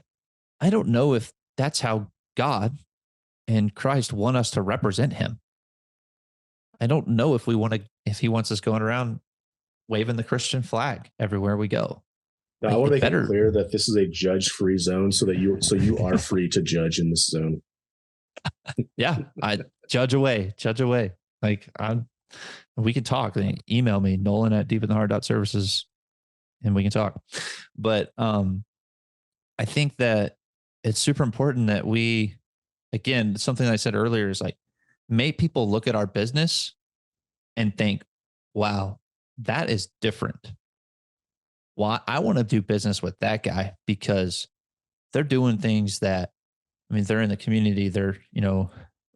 I don't know if that's how God and Christ want us to represent him. I don't know if he wants us going around waving the Christian flag everywhere we go. Now, I Like want to it make it better. clear that this is a judge-free zone, so you are free to judge in this zone. Yeah, I judge away, judge away. Like we can talk. Email me, Nolan at deepintheheart.services, and we can talk. But I think that it's super important that we, again, something I said earlier is like, make people look at our business and think, wow, that is different. Why I want to do business with that guy because they're doing things that, I mean, they're in the community, they're,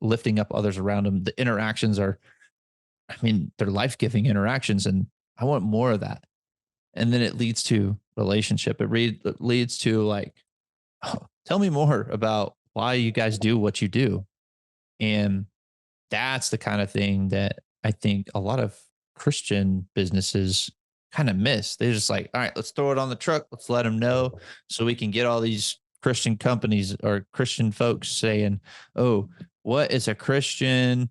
lifting up others around them. The interactions are, I mean, they're life giving interactions, and I want more of that. And then it leads to relationship. It leads to like, oh, tell me more about why you guys do what you do. And that's the kind of thing that I think a lot of Christian businesses kind of miss. They're just like, all right, let's throw it on the truck. Let's let them know so we can get all these Christian companies or Christian folks saying, oh, what is a Christian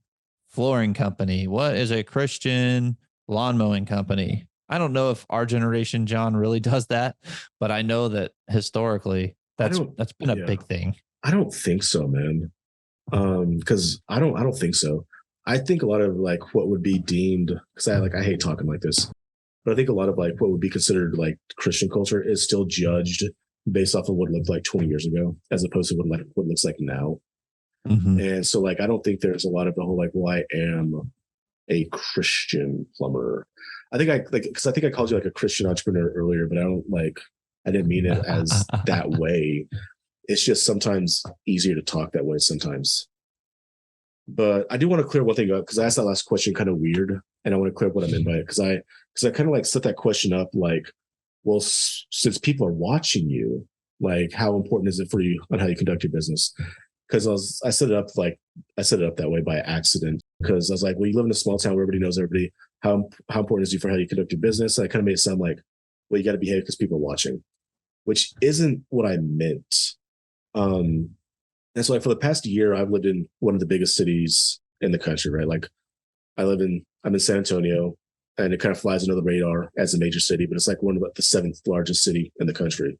flooring company? What is a Christian lawn mowing company? I don't know if our generation, John, really does that, but I know that historically I that's don't. that's been a Yeah, big thing. I don't think so, man. Because I don't think so. I think a lot of like what would be deemed, because I hate talking like this, but I think a lot of like what would be considered like Christian culture is still judged based off of what it looked like 20 years ago, as opposed to what it looks like now. Mhm. And so like I don't think there's a lot of the whole like, well, I am a Christian plumber. I think I like because I think I called you like a Christian entrepreneur earlier, but I didn't mean it as that way. It's just sometimes easier to talk that way sometimes. But I do want to clear one thing up because I asked that last question kind of weird, and I want to clear up what I meant by it because I kind of like set that question up like, well, since people are watching you, like how important is it for you on how you conduct your business? Because I set it up that way by accident because I was like, well, you live in a small town where everybody knows everybody. How important is it for how you conduct your business? And I kind of made it sound like, well, you got to behave because people are watching, which isn't what I meant. Um, and so like for the past year, I've lived in one of the biggest cities in the country, right? Like I'm in San Antonio, and it kind of flies under the radar as a major city, but it's like one of the seventh largest city in the country.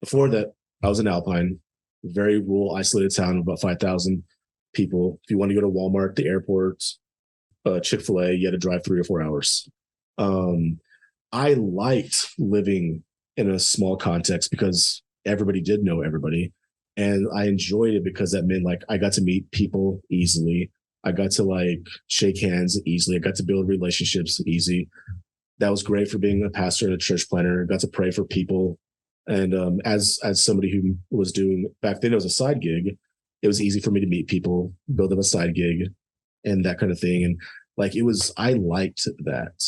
Before that, I was in Alpine, very rural, isolated town of about 5,000 people. If you want to go to Walmart, the airport, Chick-fil-A, you had to drive 3 or 4 hours. Um, I liked living in a small context because everybody did know everybody. And I enjoyed it because that meant like I got to meet people easily. I got to like shake hands easily. I got to build relationships easy. That was great for being a pastor and a church planner. I got to pray for people. And as somebody who was doing back then, it was a side gig. It was easy for me to meet people, build up a side gig, and that kind of thing. And like it was, I liked that.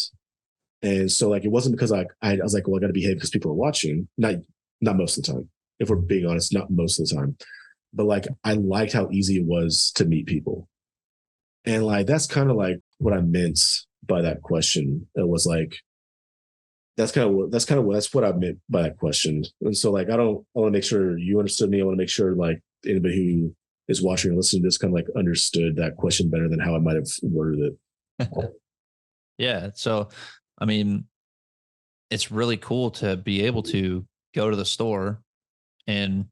And so like it wasn't because I was like, well, I got to behave because people are watching. Not most of the time. If we're being honest, not most of the time. But like I liked how easy it was to meet people. And like that's kind of like what I meant by that question. It was like that's what I meant by that question. And so like I want to make sure you understood me. I want to make sure like anybody who is watching or listening to this kind of like understood that question better than how I might have worded it. Yeah. So, I mean, it's really cool to be able to go to the store and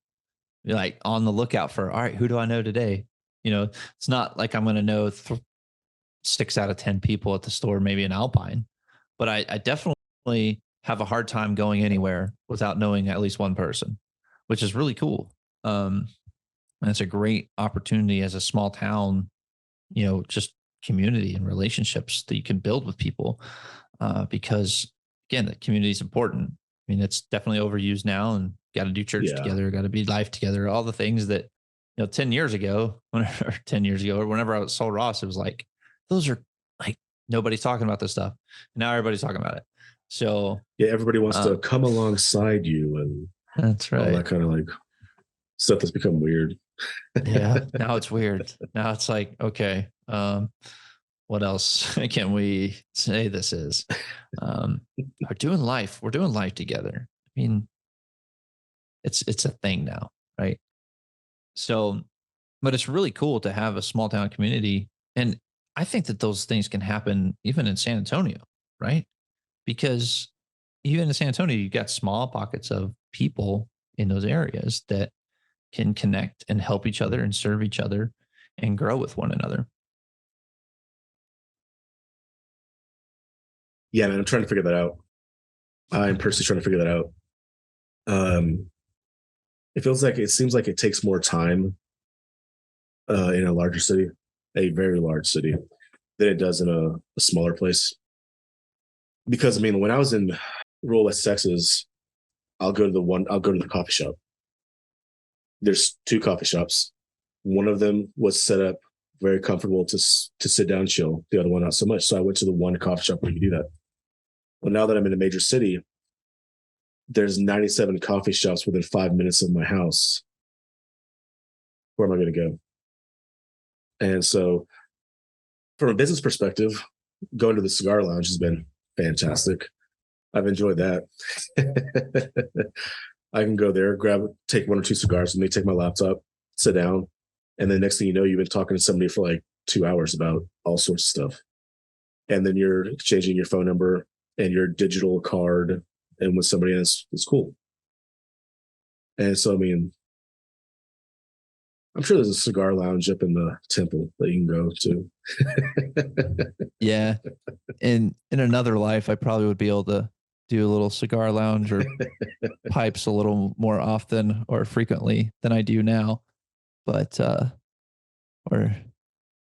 be like on the lookout for, all right, who do I know today? It's not like I'm going to know 6 out of 10 people at the store, maybe in Alpine, but I definitely have a hard time going anywhere without knowing at least one person, which is really cool. And it's a great opportunity as a small town, just community and relationships that you can build with people. Because again, the community is important. I mean, it's definitely overused now, and got to do church Yeah. together, got to be life together, all the things that, 10 years ago, or 10 years ago, or whenever I saw Ross, it was like, those are like, nobody's talking about this stuff. And now everybody's talking about it. So Yeah, everybody wants to come alongside you and that's all right. that kind of like stuff that's become weird. Yeah. Now it's weird. Now it's like, okay, what else can we say this is? We're doing life together. I mean, it's a thing now, right? So, but it's really cool to have a small town community. And I think that those things can happen even in San Antonio, right? Because even in San Antonio, you've got small pockets of people in those areas that can connect and help each other and serve each other and grow with one another. Yeah, man, I'm trying to figure that out. I'm personally trying to figure that out. It seems like it takes more time in a larger city, a very large city, than it does in a smaller place. Because I mean, when I was in rural West Texas, I'll go to the coffee shop. There's 2 coffee shops. One of them was set up very comfortable to sit down and chill. The other one not so much. So I went to the one coffee shop where you can do that. Well, now that I'm in a major city, there's 97 coffee shops within 5 minutes of my house. Where am I going to go? And so, from a business perspective, going to the cigar lounge has been fantastic. I've enjoyed that. I can go there, take 1 or 2 cigars with me, take my laptop, sit down, and then next thing you know, you've been talking to somebody for like 2 hours about all sorts of stuff. And then you're exchanging your phone number and your digital card and with somebody else. It's cool. And so, I mean, I'm sure there's a cigar lounge up in the temple that you can go to. Yeah. In another life, I probably would be able to do a little cigar lounge or pipes a little more often or frequently than I do now. But or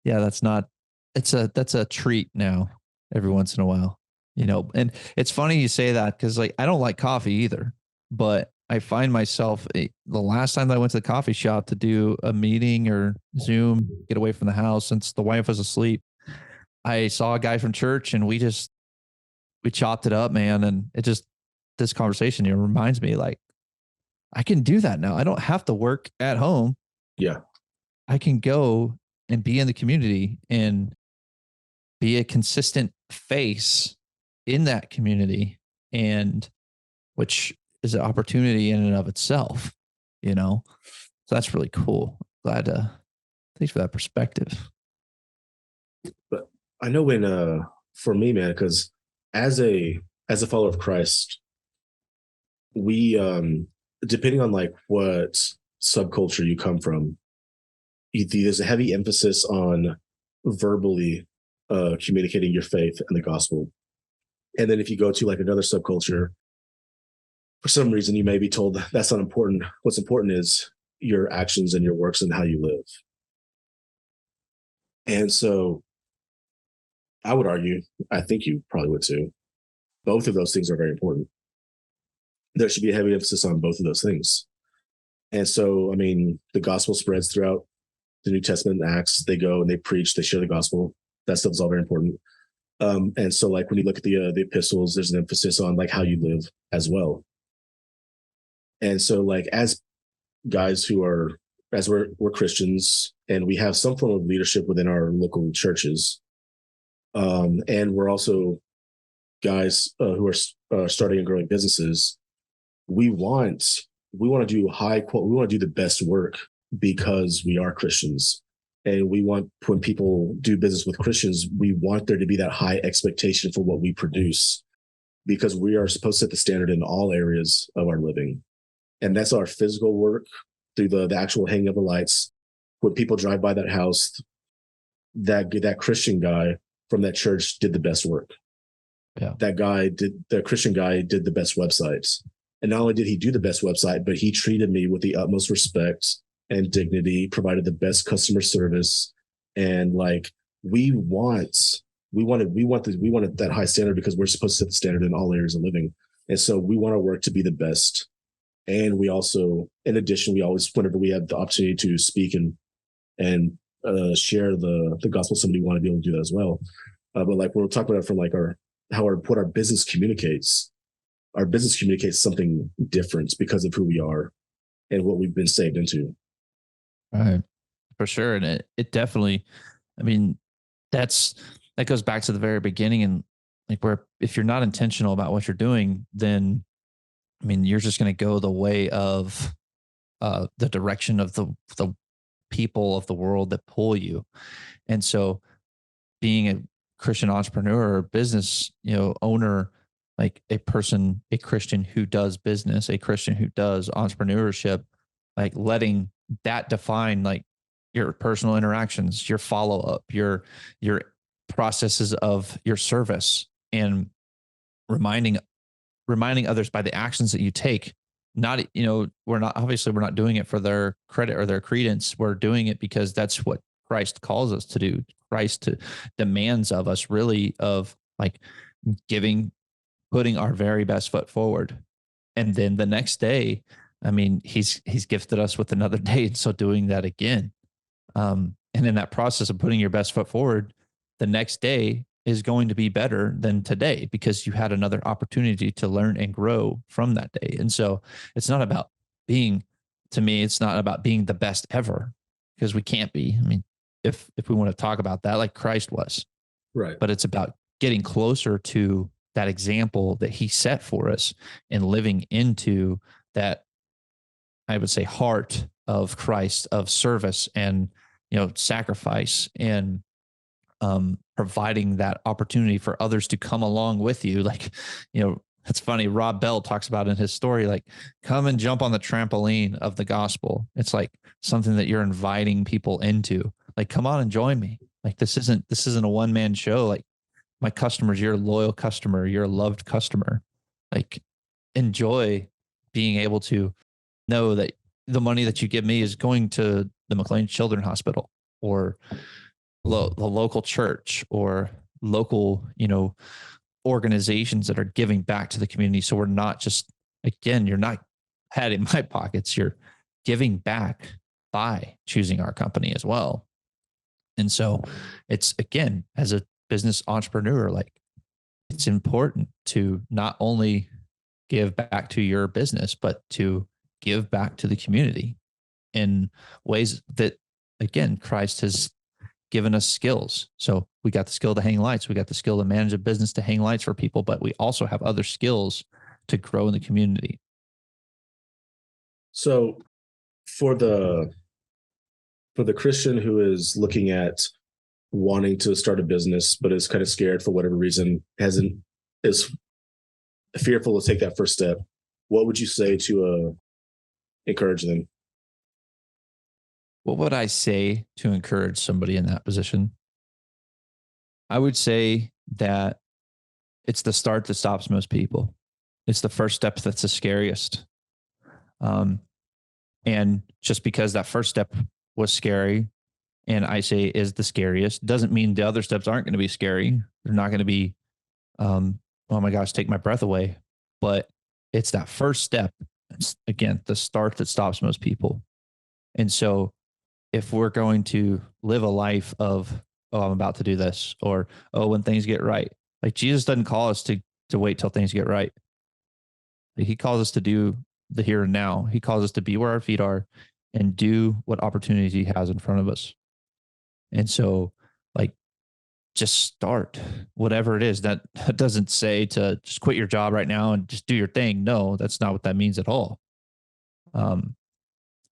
yeah, that's a treat now every once in a while. And it's funny you say that because like I don't like coffee either, but I find myself the last time that I went to the coffee shop to do a meeting or Zoom, get away from the house since the wife was asleep, I saw a guy from church and we chopped it up, man. And this conversation, reminds me like I can do that now. I don't have to work at home. Yeah. I can go and be in the community and be a consistent face in that community, and which is an opportunity in and of itself, So that's really cool. Glad to thanks for that perspective. But I know for me, man, because as a follower of Christ, we depending on like what subculture you come from, there's a heavy emphasis on verbally communicating your faith and the gospel. And then if you go to like another subculture, for some reason you may be told that's not important. What's important is your actions and your works and how you live. And so I would argue, I think you probably would too, both of those things are very important. There should be a heavy emphasis on both of those things. And so, I mean, the gospel spreads throughout the New Testament and Acts. They go and they preach, they share the gospel. That stuff is all very important. And so, like when you look at the epistles, there's an emphasis on like how you live as well. And so, like as guys we're Christians and we have some form of leadership within our local churches, and we're also guys who are starting and growing businesses, we want we want to do we want to do the best work because we are Christians. And we want, when people do business with Christians, we want there to be that high expectation for what we produce, because we are supposed to set the standard in all areas of our living. And that's our physical work through the actual hanging of the lights. When people drive by that house, that Christian guy from that church did the best work. Yeah. The Christian guy did the best websites. And not only did he do the best website, but he treated me with the utmost respect and dignity, provided the best customer service. And like, we wanted that high standard because we're supposed to set the standard in all areas of living. And so we want our work to be the best. And we also, in addition, we always, whenever we have the opportunity to speak and share the gospel, somebody want to be able to do that as well. But like, we'll talk about it from like what our business communicates. Our business communicates something different because of who we are and what we've been saved into. Right. For sure. And it definitely, I mean, that goes back to the very beginning. And like, where if you're not intentional about what you're doing, then I mean, you're just going to go the way of the direction of the people of the world that pull you. And so being a Christian entrepreneur or business, owner, like a Christian who does business, a Christian who does entrepreneurship, like letting that define like your personal interactions, your follow up, your processes of your service, and reminding others by the actions that you take. Not, we're not doing it for their credit or their credence. We're doing it because that's what Christ calls us to do. Christ demands of us, really, of like putting our very best foot forward. And then the next day, I mean, he's gifted us with another day. And so doing that again. And in that process of putting your best foot forward, the next day is going to be better than today because you had another opportunity to learn and grow from that day. And so it's not about it's not about being the best ever, because we can't be. I mean, if we want to talk about that, like Christ was, right? But it's about getting closer to that example that he set for us and living into that, I would say, heart of Christ, of service and, sacrifice, and providing that opportunity for others to come along with you. Like, it's funny. Rob Bell talks about in his story, like, come and jump on the trampoline of the gospel. It's like something that you're inviting people into. Like, come on and join me. Like, this isn't a one-man show. Like, my customers, you're a loyal customer. You're a loved customer. Like, enjoy being able to know that the money that you give me is going to the McLean Children's Hospital or the local church or local, organizations that are giving back to the community. So we're not just, again, you're not padding my pockets. You're giving back by choosing our company as well. And so it's, again, as a business entrepreneur, like, it's important to not only give back to your business, but to give back to the community in ways that, again, Christ has given us skills. So we got the skill to hang lights. We got the skill to manage a business to hang lights for people, but we also have other skills to grow in the community. So for the Christian who is looking at wanting to start a business, but is kind of scared for whatever reason, is fearful to take that first step, what would you say to encourage them? What would I say to encourage somebody in that position? I would say that it's the start that stops most people. It's the first step that's the scariest. And just because that first step was scary, and I say is the scariest, doesn't mean the other steps aren't going to be scary. They're not going to be, oh my gosh, take my breath away. But it's that first step. It's, again, the start that stops most people. And so if we're going to live a life of, oh, I'm about to do this, or, oh, when things get right, like, Jesus doesn't call us to wait till things get right. Like, he calls us to do the here and now. He calls us to be where our feet are and do what opportunities he has in front of us. And so, like, just start whatever it is. That doesn't say to just quit your job right now and just do your thing. No, that's not what that means at all. Um,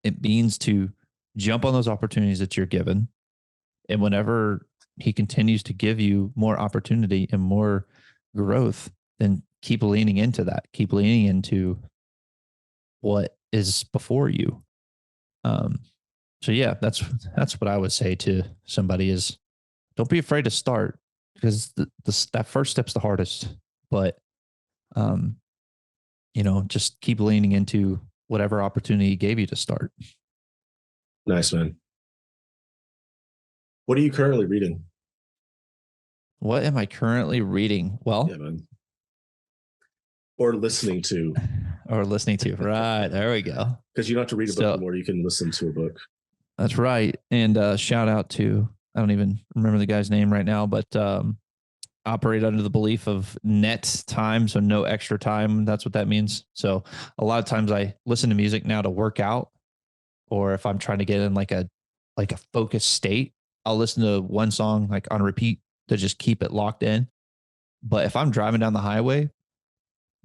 it means to jump on those opportunities that you're given. And whenever he continues to give you more opportunity and more growth, then keep leaning into that. Keep leaning into what is before you. Um, so yeah, that's what I would say to somebody is don't be afraid to start because that first step's the hardest. But um, just keep leaning into whatever opportunity he gave you to start. Nice, man. What are you currently reading? What am I currently reading? Well, Yeah, man. Or listening to. or listening to. Right. There we go. Because you don't have to read a book anymore. You can listen to a book. That's right. And shout out to, I don't even remember the guy's name right now, but operate under the belief of net time. So no extra time. That's what that means. So a lot of times I listen to music now to work out, or if I'm trying to get in like a focused state, I'll listen to one song like on repeat to just keep it locked in. But if I'm driving down the highway,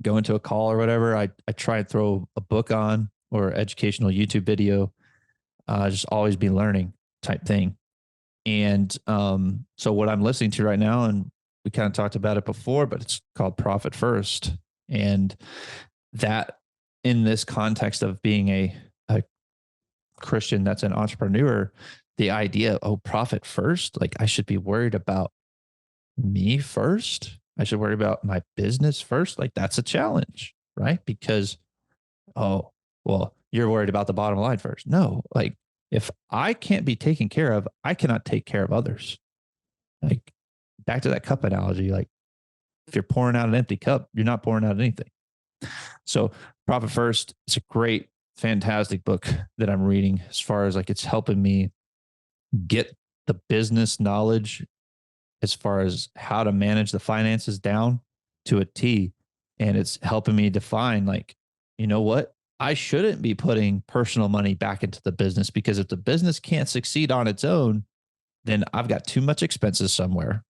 going to a call or whatever, I try and throw a book on or educational YouTube video, just always be learning type thing. And so what I'm listening to right now, and we kind of talked about it before, but it's called Profit First. And that in this context of being a Christian that's an entrepreneur, the idea, oh, profit first, like I should be worried about me first. I should worry about my business first. Like that's a challenge, right? Because, oh, well, you're worried about the bottom line first. No, like if I can't be taken care of, I cannot take care of others. Like back to that cup analogy, like if you're pouring out an empty cup, you're not pouring out anything. So Profit First, it's a great, fantastic book that I'm reading as far as like it's helping me get the business knowledge as far as how to manage the finances down to a T. And it's helping me define like, you know what? I shouldn't be putting personal money back into the business because if the business can't succeed on its own, then I've got too much expenses somewhere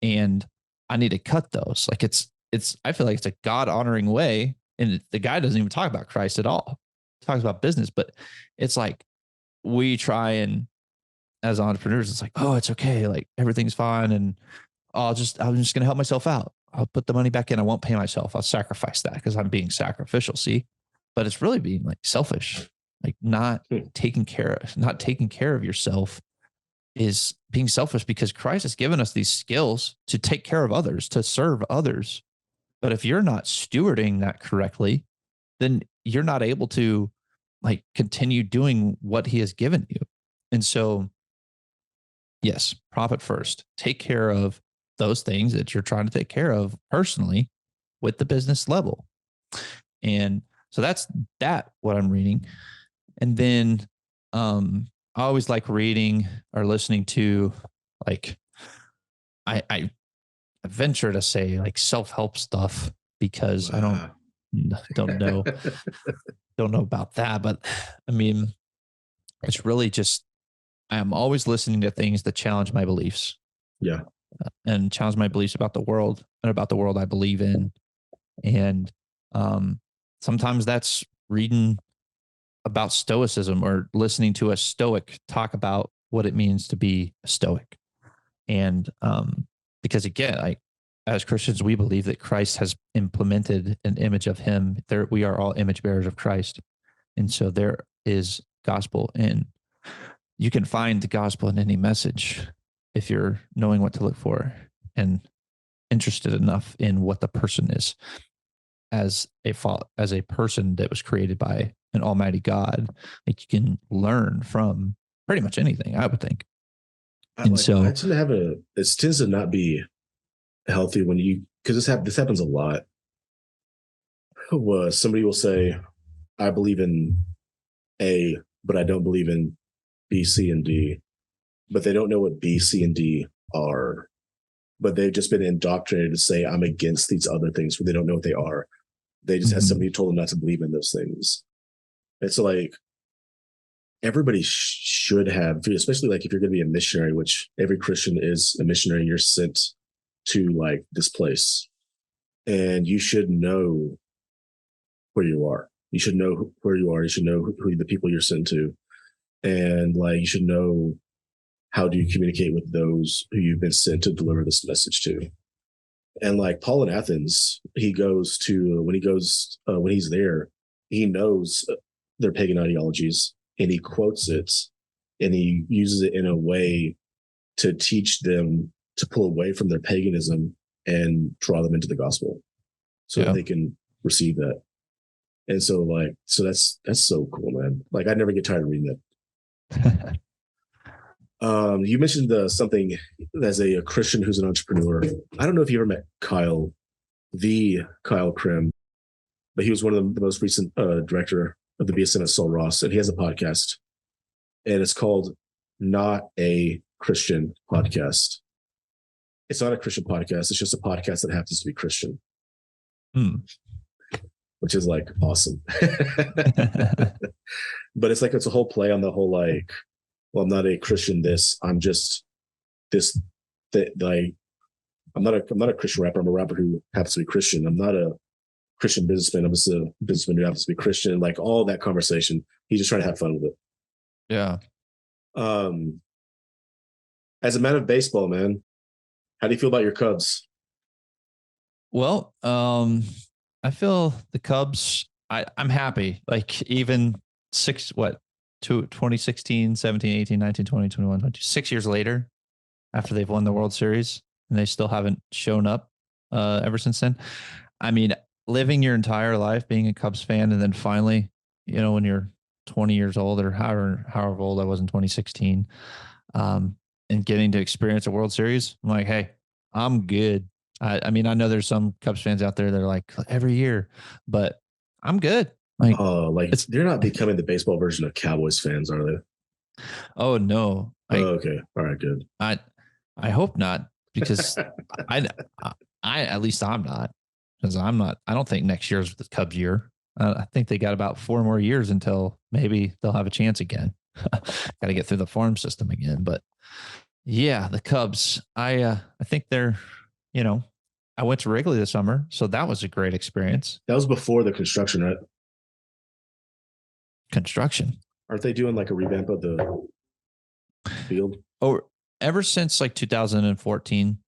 and I need to cut those. Like I feel like it's a God honoring way. And the guy doesn't even talk about Christ at all. He talks about business, but it's like we try and as entrepreneurs, it's like, oh, it's okay. Like everything's fine. And I'm just going to help myself out. I'll put the money back in. I won't pay myself. I'll sacrifice that because I'm being sacrificial. See, but it's really being like selfish, like not taking care of yourself is being selfish because Christ has given us these skills to take care of others, to serve others. But if you're not stewarding that correctly, then you're not able to like continue doing what he has given you. And so, yes, profit first. Take care of those things that you're trying to take care of personally with the business level. And so that's what I'm reading. And then I always like reading or listening to like I venture to say like self-help stuff because I don't know about that, but I mean it's really just I'm always listening to things that challenge my beliefs. Yeah. And challenge my beliefs about the world and about the world I believe in. And sometimes that's reading about stoicism or listening to a stoic talk about what it means to be a stoic. And because again, as Christians, we believe that Christ has implemented an image of him. We are all image bearers of Christ. And so there is gospel in. You can find the gospel in any message if you're knowing what to look for and interested enough in what the person is as a person that was created by an almighty God. Like you can learn from pretty much anything, I would think. I tend to have it tends to not be healthy when because this happens a lot. Somebody will say, I believe in A, but I don't believe in B, C, and D, but they don't know what B, C, and D are. But they've just been indoctrinated to say, I'm against these other things, but they don't know what they are. They just had somebody who told them not to believe in those things. It's like, everybody should have, especially like if you're going to be a missionary, which every Christian is a missionary, you're sent to like this place, and you should know where you are. You should know where you are. You should know who the people you're sent to, and like you should know how do you communicate with those who you've been sent to deliver this message to. And like Paul in Athens, he goes to when he's there, he knows their pagan ideologies and he quotes it and he uses it in a way to teach them to pull away from their paganism and draw them into the gospel so that they can receive that. And so like, so that's so cool, man. Like I never get tired of reading that. You mentioned something as a Christian who's an entrepreneur. I don't know if you ever met Kyle Krim, but he was one of the most recent director of the BSM at Saul Ross, and he has a podcast, and it's called Not a Christian Podcast. It's not a Christian podcast. It's just a podcast that happens to be Christian, which is like awesome. But it's like it's a whole play on the whole like, well, I'm not a Christian. I'm just this. Like, I'm not a Christian rapper. I'm a rapper who happens to be Christian. I'm not a Christian businessman. I'm just a businessman who happens to be Christian. Like all that conversation, he's just trying to have fun with it. Yeah. As a man of baseball, man, how do you feel about your Cubs? Well, I feel the Cubs. I'm happy. Like even 2016, 17, 18, 19, 20, 21, 22, 6 years later, after they've won the World Series, and they still haven't shown up ever since then. I mean, living your entire life being a Cubs fan, and then finally, when you're 20 years old or however old I was in 2016, and getting to experience a World Series, I'm like, hey, I'm good. I mean, I know there's some Cubs fans out there that are like every year, but I'm good. Like they're not becoming the baseball version of Cowboys fans, are they? Oh no. Okay. All right, good. I hope not, because I at least I'm not, because I don't think next year's the Cubs year. I think they got about 4 more years until maybe they'll have a chance again. Got to get through the farm system again. But yeah, the Cubs, I think they're, I went to Wrigley this summer, so that was a great experience. That was before the construction, right? Construction. Aren't they doing like a revamp of the field? Oh, ever since like 2014,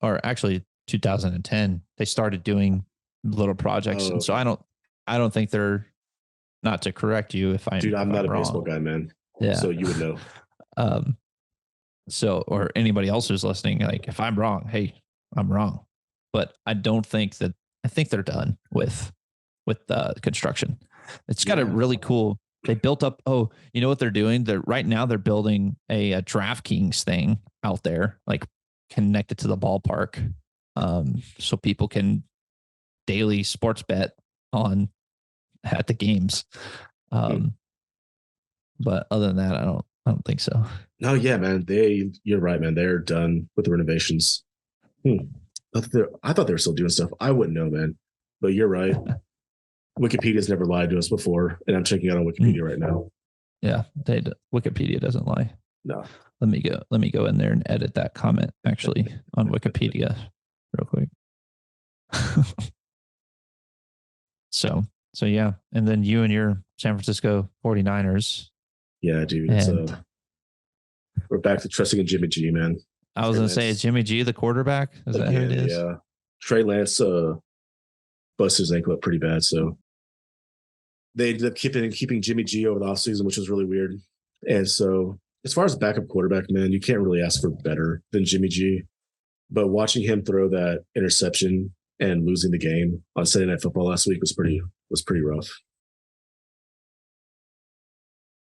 or actually 2010, they started doing little projects. And so I don't think they're, not to correct you if I'm not a wrong. baseball guy, man. Yeah. So you would know. Or anybody else who's listening, like if I'm wrong, hey, I'm wrong. But I think they're done with construction. It's got a really cool, they built up. Oh, you know what they're doing? Right now they're building a DraftKings thing out there, like connected to the ballpark. So people can daily sports bet at the games. But other than that, I don't think so. No, yeah, man. You're right, man. They're done with the renovations. I thought they were still doing stuff. I wouldn't know, man. But you're right. Wikipedia's never lied to us before, and I'm checking out on Wikipedia right now. Yeah, Wikipedia doesn't lie. No. Let me go in there and edit that comment actually on Wikipedia real quick. So yeah, and then you and your San Francisco 49ers. Yeah, dude. We're back to trusting in Jimmy G, man. I was going to say, is Jimmy G the quarterback? Is that who it is? Yeah. Trey Lance busted his ankle up pretty bad, so they ended up keeping Jimmy G over the offseason, which was really weird. And so as far as backup quarterback, man, you can't really ask for better than Jimmy G. But watching him throw that interception and losing the game on Sunday Night Football last week was pretty rough.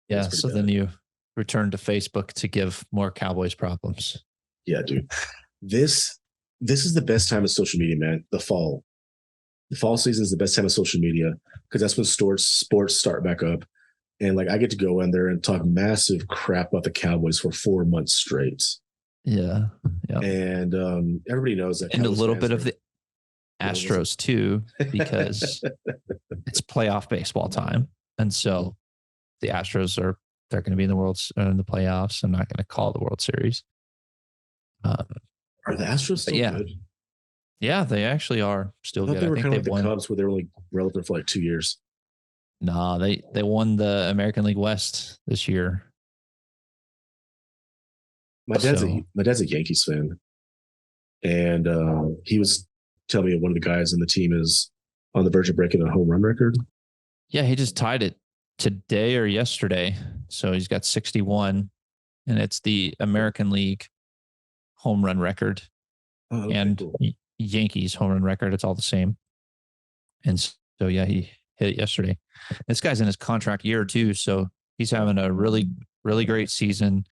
Yeah, so bad. Then you return to Facebook to give more Cowboys problems. Yeah, dude. This is the best time of social media, man. The fall season is the best time of social media because that's when sports start back up. And like I get to go in there and talk massive crap about the Cowboys for 4 months straight. Yeah. And everybody knows that. And Cowboys a little bit of the Astros too, because it's playoff baseball time. And so the Astros are they're going to be in the playoffs. I'm not going to call the World Series. Are the Astros still good? Yeah, they actually are still I thought good. they were I think kind of they like the won. Cubs, where they were like relevant for like 2 years. Nah, they won the American League West this year. My dad's So a Yankees fan, and he was telling me one of the guys in the team is on the verge of breaking a home run record. yeah, he just tied it today or yesterday. So he's got 61, and it's the American League home run record Oh, okay, and cool. Yankees home run record. It's all the same. And so yeah, he hit it yesterday. This guy's in his contract year too, so he's having a really really great season.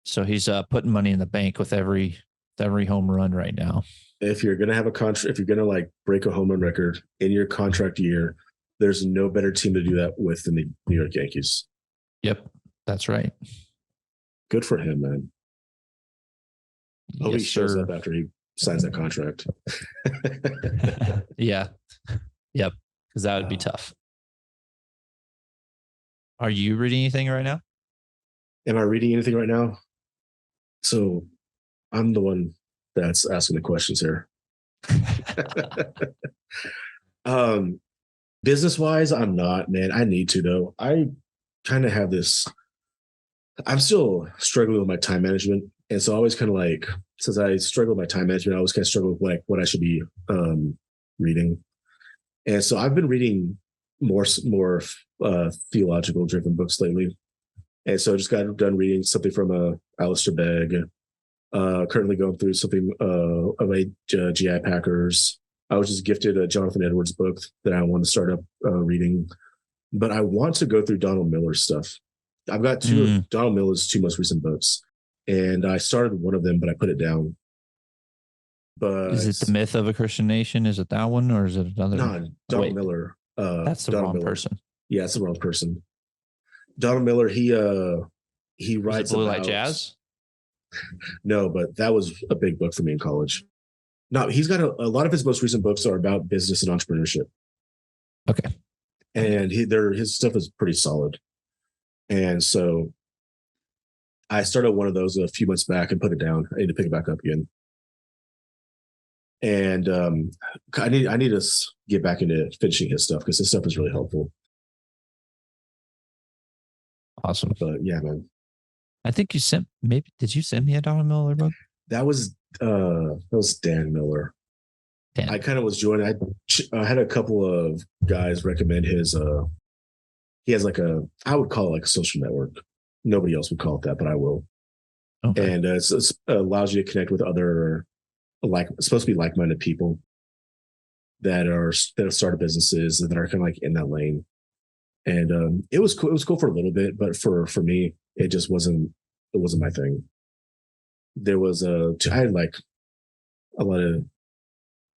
So he's putting money in the bank with every home run right now. If you're gonna have a contract, if you're gonna like break a home run record in your contract year, there's no better team to do that with than the New York Yankees. Yep, that's right. Good for him, man. Hope Yes, he shows sir. up after he signs that contract. Yeah. Yep. Because that would be tough. Are you reading anything right now? Am I reading anything right now? So I'm the one that's asking the questions here. Business wise, I'm not, man. I need to though. I kind of have this. I'm still struggling with my time management, and so I always kind of like, since I struggle with my time management, I always kind of struggle with like what I should be reading. And so I've been reading more theological driven books lately. And so I just got done reading something from Alistair Begg. Currently going through something of a GI Packers. I was just gifted a Jonathan Edwards book that I want to start up reading, but I want to go through Donald Miller's stuff. I've got two of Donald Miller's two most recent books, and I started one of them, but I put it down. But is it The Myth of a Christian Nation? Is it that one, or is it another? No, Donald Miller. That's the Donald wrong Miller. person. Yeah, it's the wrong person. Donald Miller. He writes Blue about Light Jazz. No, but that was a big book for me in college. No, he's got a lot of his most recent books are about business and entrepreneurship. Okay. And his stuff is pretty solid. And so I started one of those a few months back and put it down. I need to pick it back up again. And I need to get back into finishing his stuff because his stuff is really helpful. Awesome. But yeah, man. I think you did you send me a Donald Miller book? That was Dan Miller. Dan. I kind of was joining. I had a couple of guys recommend his. He has I would call it like a social network. Nobody else would call it that, but I will. Okay. And it allows you to connect with other supposed to be like-minded people that have started businesses that are kind of like in that lane. And it was cool. It was cool for a little bit, but for me, it just wasn't. It wasn't my thing. There was I had like a lot of.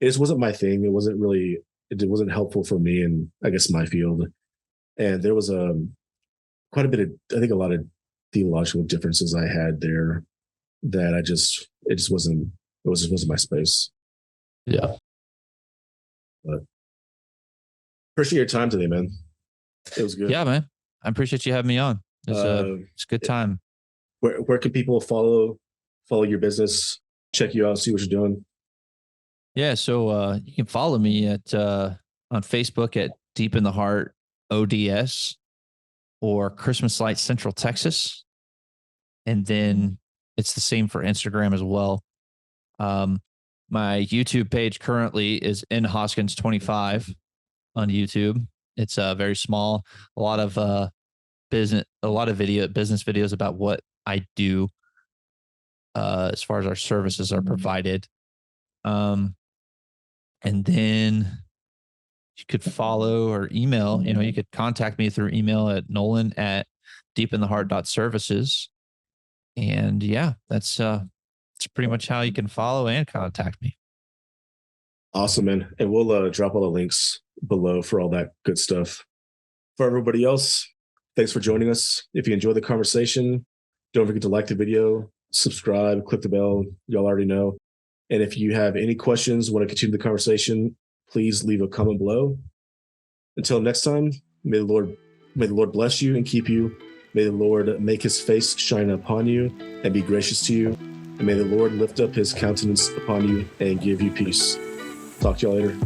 It just wasn't my thing. It wasn't really. It wasn't helpful for me, and I guess my field. And there was quite a bit of, I think, a lot of theological differences I had there that it just wasn't my space. Yeah. But appreciate your time today, man. It was good. Yeah, man. I appreciate you having me on. It's a good time. Where can people follow your business, check you out, see what you're doing? Yeah, so you can follow me at on Facebook at Deep in the Heart ODS or Christmas Light Central Texas. And then it's the same for Instagram as well. My YouTube page currently is N Hoskins 25 on YouTube. It's very small, a lot of business videos about what I do as far as our services are provided. And then you could follow or email, you could contact me through email at Nolan at deepintheheart.services. And yeah, that's pretty much how you can follow and contact me. Awesome, man. And we'll drop all the links below for all that good stuff. For everybody else, thanks for joining us. If you enjoyed the conversation, don't forget to like the video, subscribe, click the bell. Y'all already know. And if you have any questions, want to continue the conversation, please leave a comment below. Until next time, may the Lord bless you and keep you. May the Lord make his face shine upon you and be gracious to you. And may the Lord lift up his countenance upon you and give you peace. Talk to y'all later.